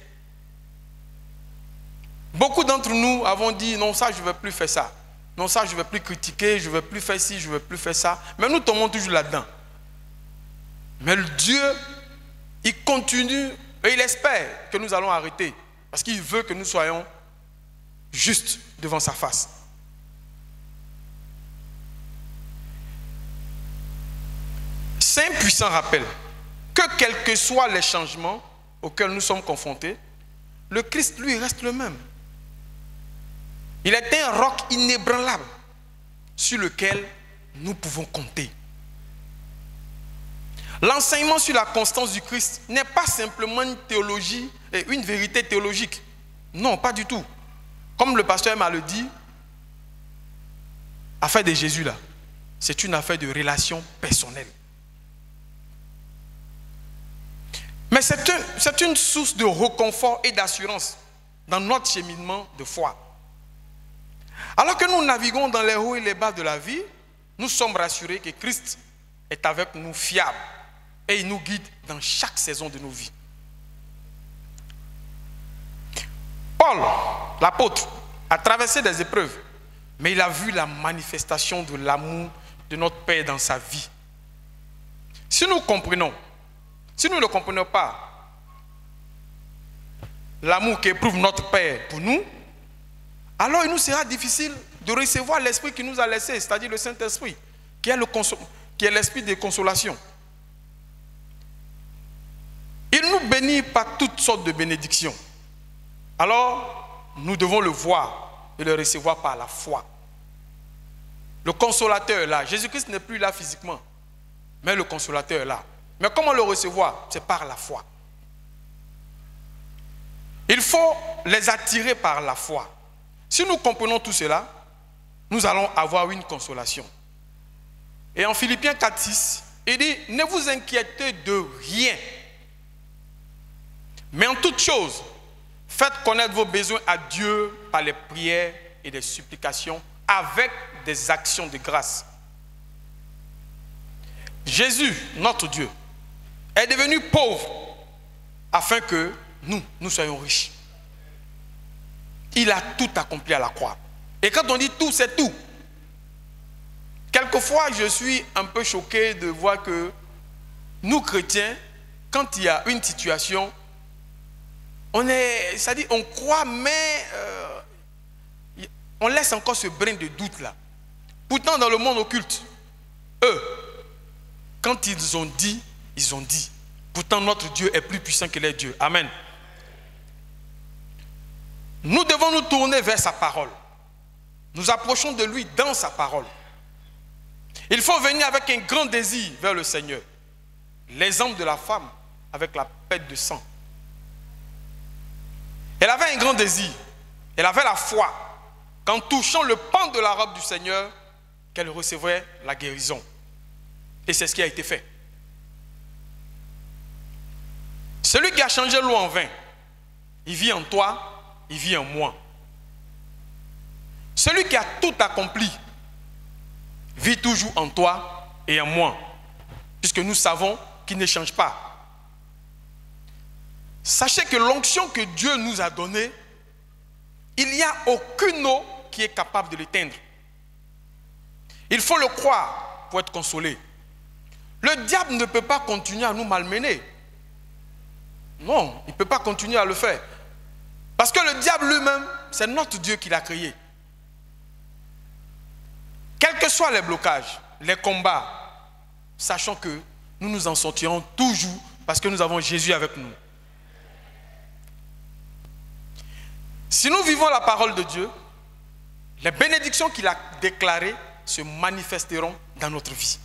Beaucoup d'entre nous avons dit, non, ça, je ne vais plus faire ça. Non, ça, je ne vais plus critiquer, je ne vais plus faire ci, je ne vais plus faire ça. Mais nous tombons toujours là-dedans. Mais le Dieu, il continue et il espère que nous allons arrêter. Parce qu'il veut que nous soyons justes devant sa face. C'est un puissant rappel que quels que soient les changements auxquels nous sommes confrontés, le Christ, lui, reste le même. Il est un roc inébranlable sur lequel nous pouvons compter. L'enseignement sur la constance du Christ n'est pas simplement une théologie, une vérité théologique. Non, pas du tout. Comme le pasteur m'a le dit, affaire de Jésus là, c'est une affaire de relation personnelle. Mais c'est une source de réconfort et d'assurance dans notre cheminement de foi. Alors que nous naviguons dans les hauts et les bas de la vie, nous sommes rassurés que Christ est avec nous fiable et il nous guide dans chaque saison de nos vies. Paul, l'apôtre, a traversé des épreuves, mais il a vu la manifestation de l'amour de notre Père dans sa vie. Si nous comprenons, si nous ne comprenons pas l'amour qu'éprouve notre Père pour nous, alors il nous sera difficile de recevoir l'Esprit qu'il nous a laissé, c'est-à-dire le Saint-Esprit, qui est l'Esprit de consolation. Il nous bénit par toutes sortes de bénédictions. Alors, nous devons le voir et le recevoir par la foi. Le consolateur est là. Jésus-Christ n'est plus là physiquement, mais le consolateur est là. Mais comment le recevoir? C'est par la foi. Il faut les attirer par la foi. Si nous comprenons tout cela, nous allons avoir une consolation. Et en Philippiens 4:6, il dit, ne vous inquiétez de rien. Mais en toute chose, faites connaître vos besoins à Dieu par les prières et les supplications avec des actions de grâce. Jésus, notre Dieu, est devenu pauvre afin que nous soyons riches. Il a tout accompli à la croix. Et quand on dit tout, c'est tout. Quelquefois, je suis un peu choqué de voir que nous, chrétiens, quand il y a une situation, c'est-à-dire on croit, mais on laisse encore ce brin de doute là. Pourtant, dans le monde occulte, eux, quand ils ont dit, ils ont dit. Pourtant, notre Dieu est plus puissant que les dieux. Amen. Nous devons nous tourner vers sa parole. Nous approchons de lui dans sa parole. Il faut venir avec un grand désir vers le Seigneur. L'exemple de la femme avec la perte de sang. Elle avait un grand désir. Elle avait la foi qu'en touchant le pan de la robe du Seigneur, qu'elle recevrait la guérison. Et c'est ce qui a été fait. Celui qui a changé l'eau en vin, il vit en toi, il vit en moi. Celui qui a tout accompli, vit toujours en toi et en moi, puisque nous savons qu'il ne change pas. Sachez que l'onction que Dieu nous a donnée, il n'y a aucune eau qui est capable de l'éteindre. Il faut le croire pour être consolé. Le diable ne peut pas continuer à nous malmener. Non, il ne peut pas continuer à le faire. Parce que le diable lui-même, c'est notre Dieu qui l'a créé. Quels que soient les blocages, les combats, sachant que nous nous en sortirons toujours parce que nous avons Jésus avec nous. Si nous vivons la parole de Dieu, les bénédictions qu'il a déclarées se manifesteront dans notre vie.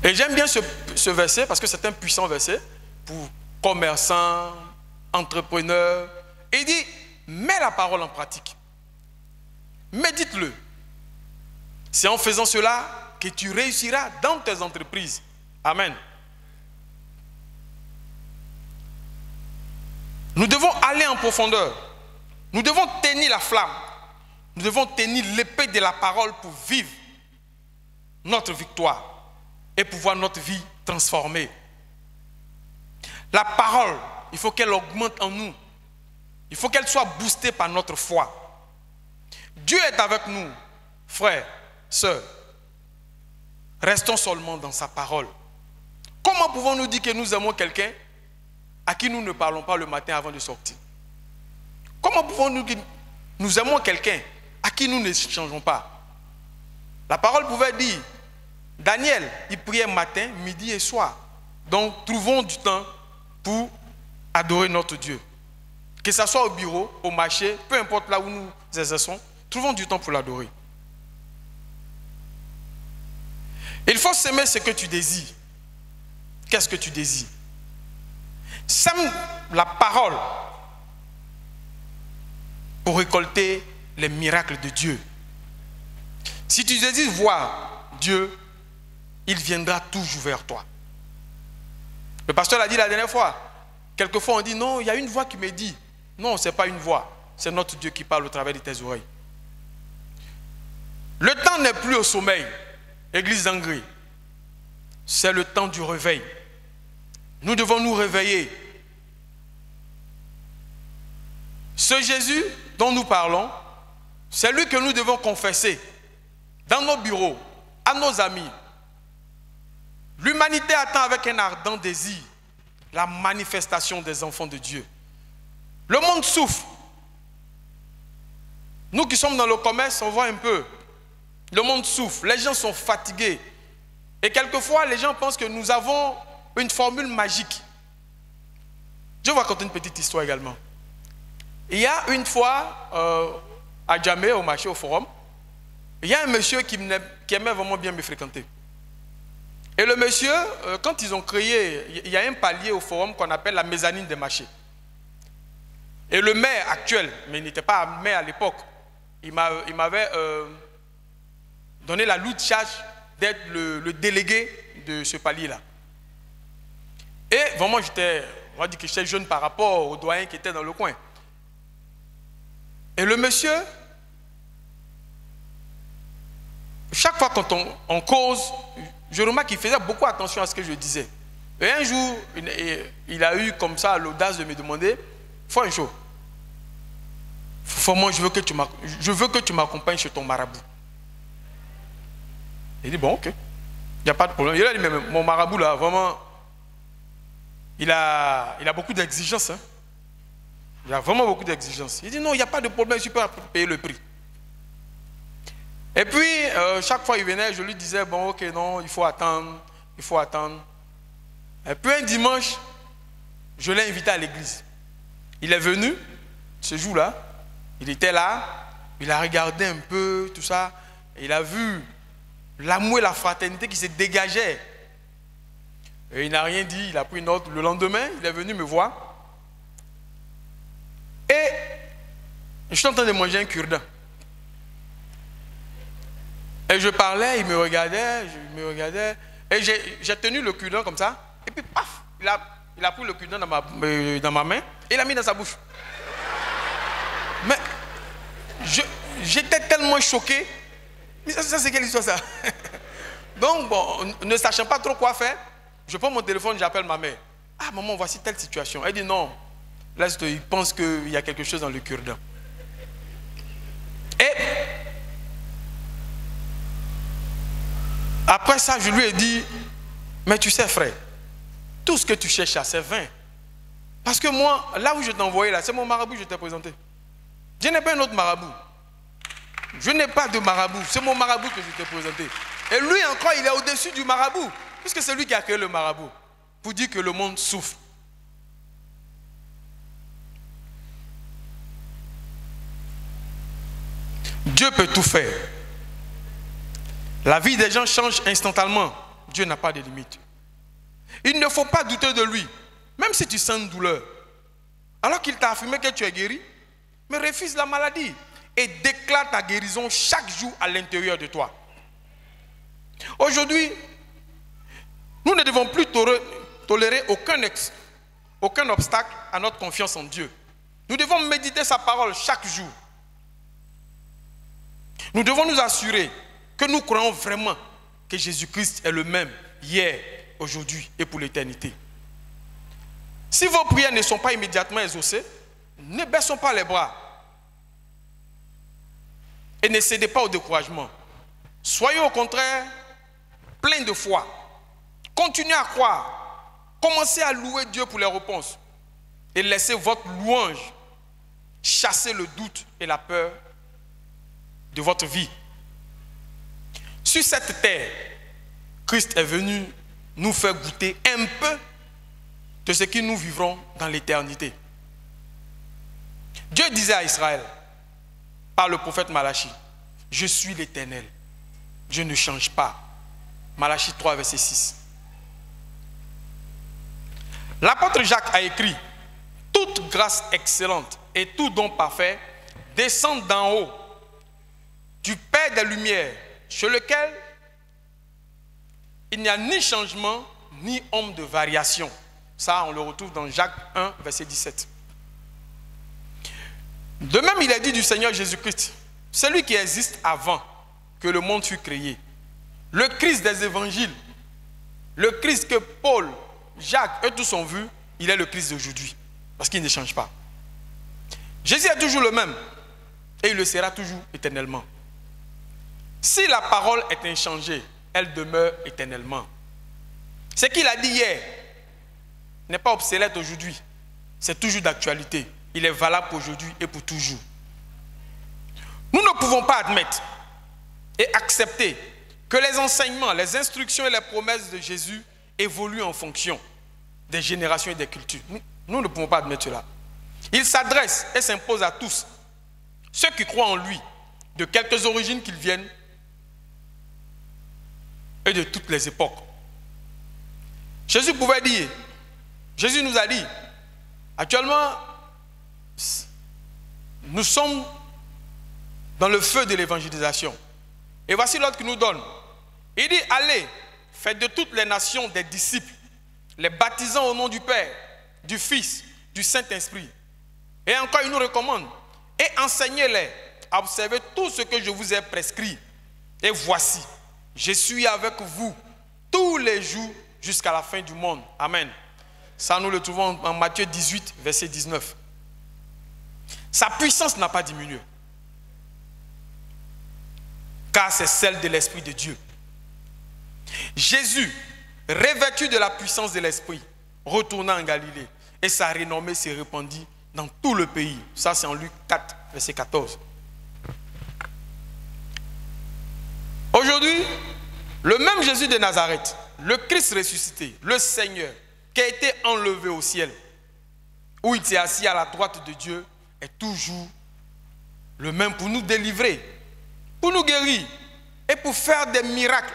Et j'aime bien ce verset parce que c'est un puissant verset pour commerçants, entrepreneurs. Et il dit, mets la parole en pratique. Médite-le. C'est en faisant cela que tu réussiras dans tes entreprises. Amen. Nous devons aller en profondeur. Nous devons tenir la flamme. Nous devons tenir l'épée de la parole pour vivre notre victoire et pour voir notre vie transformée. La parole, il faut qu'elle augmente en nous. Il faut qu'elle soit boostée par notre foi. Dieu est avec nous, frères, sœurs. Restons seulement dans sa parole. Comment pouvons-nous dire que nous aimons quelqu'un à qui nous ne parlons pas le matin avant de sortir? Comment pouvons-nous dire que nous aimons quelqu'un à qui nous ne changeons pas? La parole pouvait dire, Daniel, il priait matin, midi et soir. Donc, trouvons du temps pour adorer notre Dieu. Que ce soit au bureau, au marché, peu importe là où nous exerçons, trouvons du temps pour l'adorer. Il faut s'aimer ce que tu désires. Qu'est-ce que tu désires? Sème la parole pour récolter les miracles de Dieu. Si tu désires voir Dieu, il viendra toujours vers toi. Le pasteur l'a dit la dernière fois. Quelquefois on dit non, il y a une voix qui me dit. Non, ce n'est pas une voix. C'est notre Dieu qui parle au travers de tes oreilles. Le temps n'est plus au sommeil. Église d'Angré. C'est le temps du réveil. Nous devons nous réveiller. Ce Jésus dont nous parlons, c'est lui que nous devons confesser dans nos bureaux, à nos amis. L'humanité attend avec un ardent désir la manifestation des enfants de Dieu. Le monde souffre. Nous qui sommes dans le commerce, on voit un peu. Le monde souffre, les gens sont fatigués. Et quelquefois, les gens pensent que nous avons une formule magique. Je vais raconter une petite histoire également. Il y a une fois, à Djamé, au marché, au forum, il y a un monsieur qui aimait vraiment bien me fréquenter. Et le monsieur, quand ils ont créé, il y a un palier au forum qu'on appelle la mezzanine des marchés. Et le maire actuel, mais il n'était pas maire à l'époque, il m'avait donné la lourde charge d'être le délégué de ce palier-là. Et vraiment, on va dire que j'étais jeune par rapport au doyen qui était dans le coin. Et le monsieur, chaque fois quand on cause, je remarque qu'il faisait beaucoup attention à ce que je disais. Et un jour, il a eu comme ça l'audace de me demander, fais une chose. Moi, je veux que tu m'accompagnes chez ton marabout. Il dit, bon, ok. Il n'y a pas de problème. Il a dit, mais mon marabout, là, vraiment, il a beaucoup d'exigences. Hein. Il a vraiment beaucoup d'exigences. Il dit, non, il n'y a pas de problème, je peux payer le prix. Et puis, chaque fois qu'il venait, je lui disais, bon, ok, non, il faut attendre. Et puis, un dimanche, je l'ai invité à l'église. Il est venu, ce jour-là, il était là, il a regardé un peu, tout ça, et il a vu l'amour et la fraternité qui se dégageaient. Et il n'a rien dit, il a pris une note. Le lendemain, il est venu me voir. Et je suis en train de manger un cure-dent. Et je parlais, il me regardait, et j'ai tenu le cure-dent comme ça, et puis paf, il a pris le cure-dent dans ma main, et il l'a mis dans sa bouche. Mais j'étais tellement choqué. Mais ça c'est quelle histoire ça? Donc bon, ne sachant pas trop quoi faire, je prends mon téléphone, j'appelle ma mère. Ah maman, voici telle situation. Elle dit non. Là, il pense qu'il y a quelque chose dans le cure-dent. Et après ça, je lui ai dit, mais tu sais frère, tout ce que tu cherches là, c'est vain. Parce que moi, là où je t'ai envoyé là, c'est mon marabout que je t'ai présenté. Je n'ai pas un autre marabout. Je n'ai pas de marabout. C'est mon marabout que je t'ai présenté. Et lui encore, il est au-dessus du marabout. Puisque c'est lui qui a créé le marabout. Pour dire que le monde souffre. Dieu peut tout faire. La vie des gens change instantanément. Dieu n'a pas de limite. Il ne faut pas douter de lui. Même si tu sens une douleur. Alors qu'il t'a affirmé que tu es guéri. Mais refuse la maladie. Et déclare ta guérison chaque jour à l'intérieur de toi. Aujourd'hui, nous ne devons plus tolérer aucun obstacle à notre confiance en Dieu. Nous devons méditer sa parole chaque jour. Nous devons nous assurer que nous croyons vraiment que Jésus-Christ est le même hier, aujourd'hui et pour l'éternité. Si vos prières ne sont pas immédiatement exaucées, ne baissons pas les bras. Et ne cédez pas au découragement. Soyez au contraire pleins de foi. Continuez à croire. Commencez à louer Dieu pour les réponses. Et laissez votre louange chasser le doute et la peur de votre vie. Sur cette terre, Christ est venu nous faire goûter un peu de ce que nous vivrons dans l'éternité. Dieu disait à Israël, par le prophète Malachie, je suis l'Éternel, je ne change pas. Malachie 3, verset 6. L'apôtre Jacques a écrit, toute grâce excellente et tout don parfait descendent d'en haut, du Père des Lumières, chez lequel il n'y a ni changement, ni ombre de variation. Ça, on le retrouve dans Jacques 1, verset 17. De même, il est dit du Seigneur Jésus-Christ, celui qui existe avant que le monde fût créé. Le Christ des évangiles, le Christ que Paul, Jacques et tous ont vu, il est le Christ d'aujourd'hui, parce qu'il ne change pas. Jésus est toujours le même, et il le sera toujours éternellement. Si la parole est inchangée, elle demeure éternellement. Ce qu'il a dit hier n'est pas obsolète aujourd'hui, c'est toujours d'actualité. Il est valable pour aujourd'hui et pour toujours. Nous ne pouvons pas admettre et accepter que les enseignements, les instructions et les promesses de Jésus évoluent en fonction des générations et des cultures. Nous ne pouvons pas admettre cela. Il s'adresse et s'impose à tous, ceux qui croient en lui, de quelques origines qu'ils viennent et de toutes les époques. Jésus pouvait dire, Jésus nous a dit, actuellement, nous sommes dans le feu de l'évangélisation. Et voici l'ordre qu'il nous donne. Il dit, allez, faites de toutes les nations des disciples, les baptisant au nom du Père, du Fils, du Saint-Esprit. Et encore, il nous recommande, et enseignez-les à observer tout ce que je vous ai prescrit. Et voici, je suis avec vous tous les jours jusqu'à la fin du monde. Amen. Ça, nous le trouvons en Matthieu 18, verset 19. Sa puissance n'a pas diminué, car c'est celle de l'Esprit de Dieu. Jésus, revêtu de la puissance de l'Esprit, retourna en Galilée et sa renommée s'est répandue dans tout le pays. Ça, c'est en Luc 4, verset 14. Aujourd'hui, le même Jésus de Nazareth, le Christ ressuscité, le Seigneur, qui a été enlevé au ciel, où il s'est assis à la droite de Dieu, est toujours le même pour nous délivrer, pour nous guérir et pour faire des miracles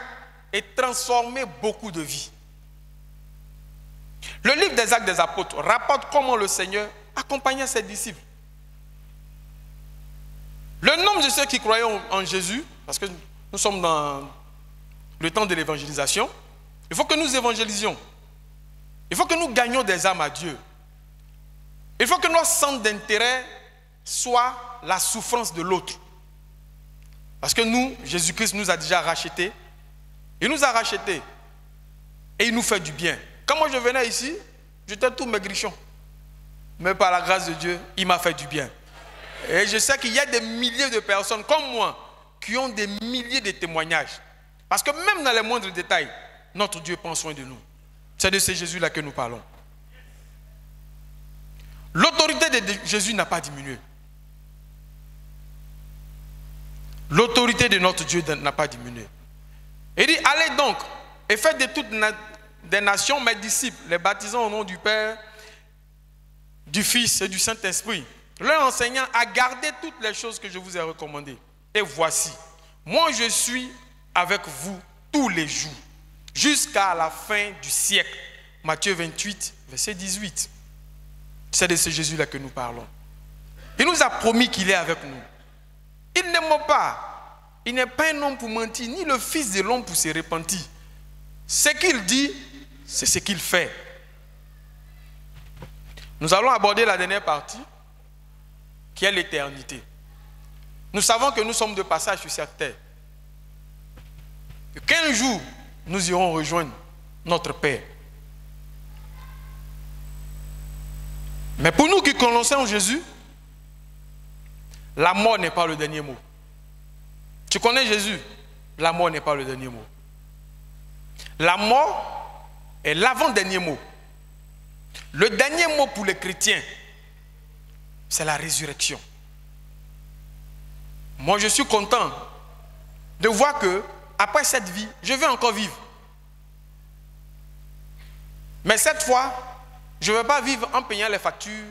et transformer beaucoup de vies. Le livre des Actes des Apôtres rapporte comment le Seigneur accompagnait ses disciples. Le nombre de ceux qui croyaient en Jésus, parce que nous sommes dans le temps de l'évangélisation, il faut que nous évangélisions. Il faut que nous gagnions des âmes à Dieu. Il faut que notre centre d'intérêt soit la souffrance de l'autre. Parce que nous, Jésus-Christ nous a déjà rachetés. Il nous a rachetés. Et il nous fait du bien. Quand moi je venais ici, j'étais tout maigrichon. Mais par la grâce de Dieu, il m'a fait du bien. Et je sais qu'il y a des milliers de personnes comme moi qui ont des milliers de témoignages. Parce que même dans les moindres détails, notre Dieu prend soin de nous. C'est de ce Jésus-là que nous parlons. L'autorité de Jésus n'a pas diminué. L'autorité de notre Dieu n'a pas diminué. Il dit, allez donc et faites de toutes des nations mes disciples, les baptisant au nom du Père, du Fils et du Saint-Esprit, leur enseignant à garder toutes les choses que je vous ai recommandées. Et voici, moi je suis avec vous tous les jours, jusqu'à la fin du siècle. Matthieu 28, verset 18. C'est de ce Jésus-là que nous parlons. Il nous a promis qu'il est avec nous. Il ne ment pas. Il n'est pas un homme pour mentir, ni le Fils de l'homme pour se repentir. Ce qu'il dit, c'est ce qu'il fait. Nous allons aborder la dernière partie, qui est l'éternité. Nous savons que nous sommes de passage sur cette terre. Qu'un jour, nous irons rejoindre notre Père. Mais pour nous qui connaissons Jésus, la mort n'est pas le dernier mot. Tu connais Jésus, la mort n'est pas le dernier mot. La mort est l'avant-dernier mot. Le dernier mot pour les chrétiens, c'est la résurrection. Moi, je suis content de voir que après cette vie, je vais encore vivre. Mais cette fois, je ne vais pas vivre en payant les factures,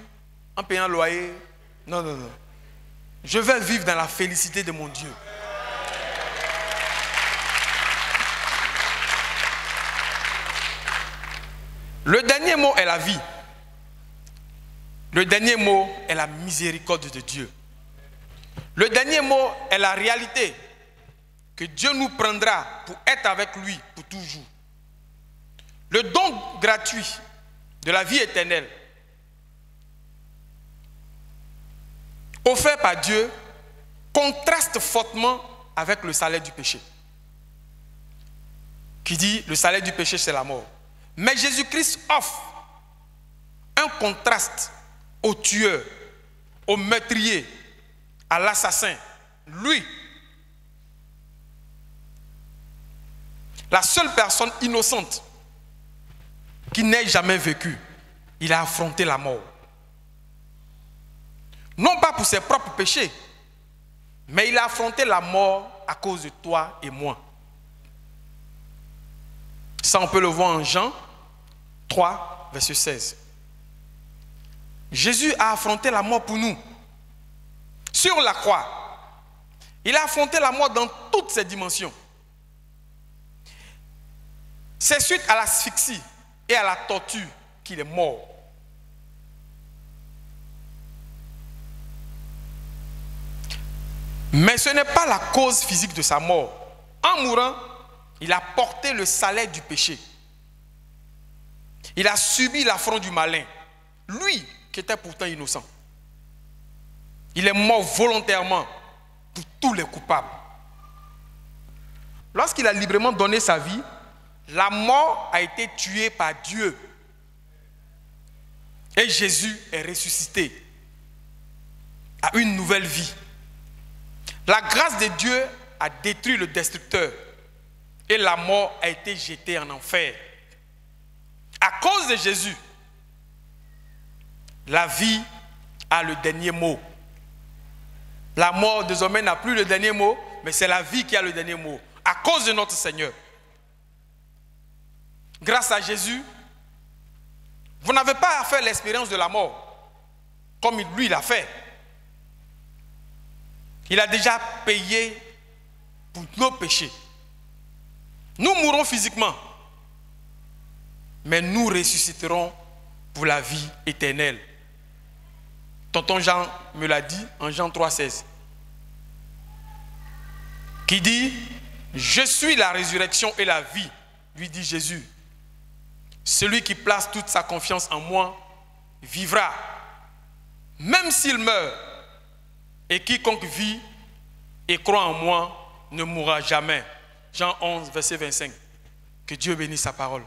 en payant le loyer. Non, non, non. Je vais vivre dans la félicité de mon Dieu. Le dernier mot est la vie. Le dernier mot est la miséricorde de Dieu. Le dernier mot est la réalité que Dieu nous prendra pour être avec lui pour toujours. Le don gratuit de la vie éternelle offert par Dieu contraste fortement avec le salaire du péché. Qui dit le salaire du péché c'est la mort. Mais Jésus-Christ offre un contraste au tueur, au meurtrier, à l'assassin. Lui, la seule personne innocente qui n'ait jamais vécu, il a affronté la mort. Non pas pour ses propres péchés, mais il a affronté la mort à cause de toi et moi. Ça, on peut le voir en Jean 3, verset 16. Jésus a affronté la mort pour nous. Sur la croix, il a affronté la mort dans toutes ses dimensions. C'est suite à l'asphyxie et à la torture qu'il est mort. Mais ce n'est pas la cause physique de sa mort En mourant, il a porté le salaire du péché. Il a subi l'affront du malin. Lui, qui était pourtant innocent. Il est mort volontairement pour tous les coupables. Lorsqu'il a librement donné sa vie, la mort a été tuée par Dieu. Et Jésus est ressuscité à une nouvelle vie. La grâce de Dieu a détruit le destructeur et la mort a été jetée en enfer. À cause de Jésus, la vie a le dernier mot. La mort désormais n'a plus le dernier mot, mais c'est la vie qui a le dernier mot. À cause de notre Seigneur. Grâce à Jésus, vous n'avez pas à faire l'expérience de la mort, comme lui l'a fait. Il a déjà payé pour nos péchés. Nous mourrons physiquement, mais nous ressusciterons pour la vie éternelle. Tonton Jean me l'a dit en Jean 3,16, qui dit « Je suis la résurrection et la vie », lui dit Jésus. Celui qui place toute sa confiance en moi vivra, même s'il meurt. Et quiconque vit et croit en moi ne mourra jamais. Jean 11, verset 25. Que Dieu bénisse sa parole.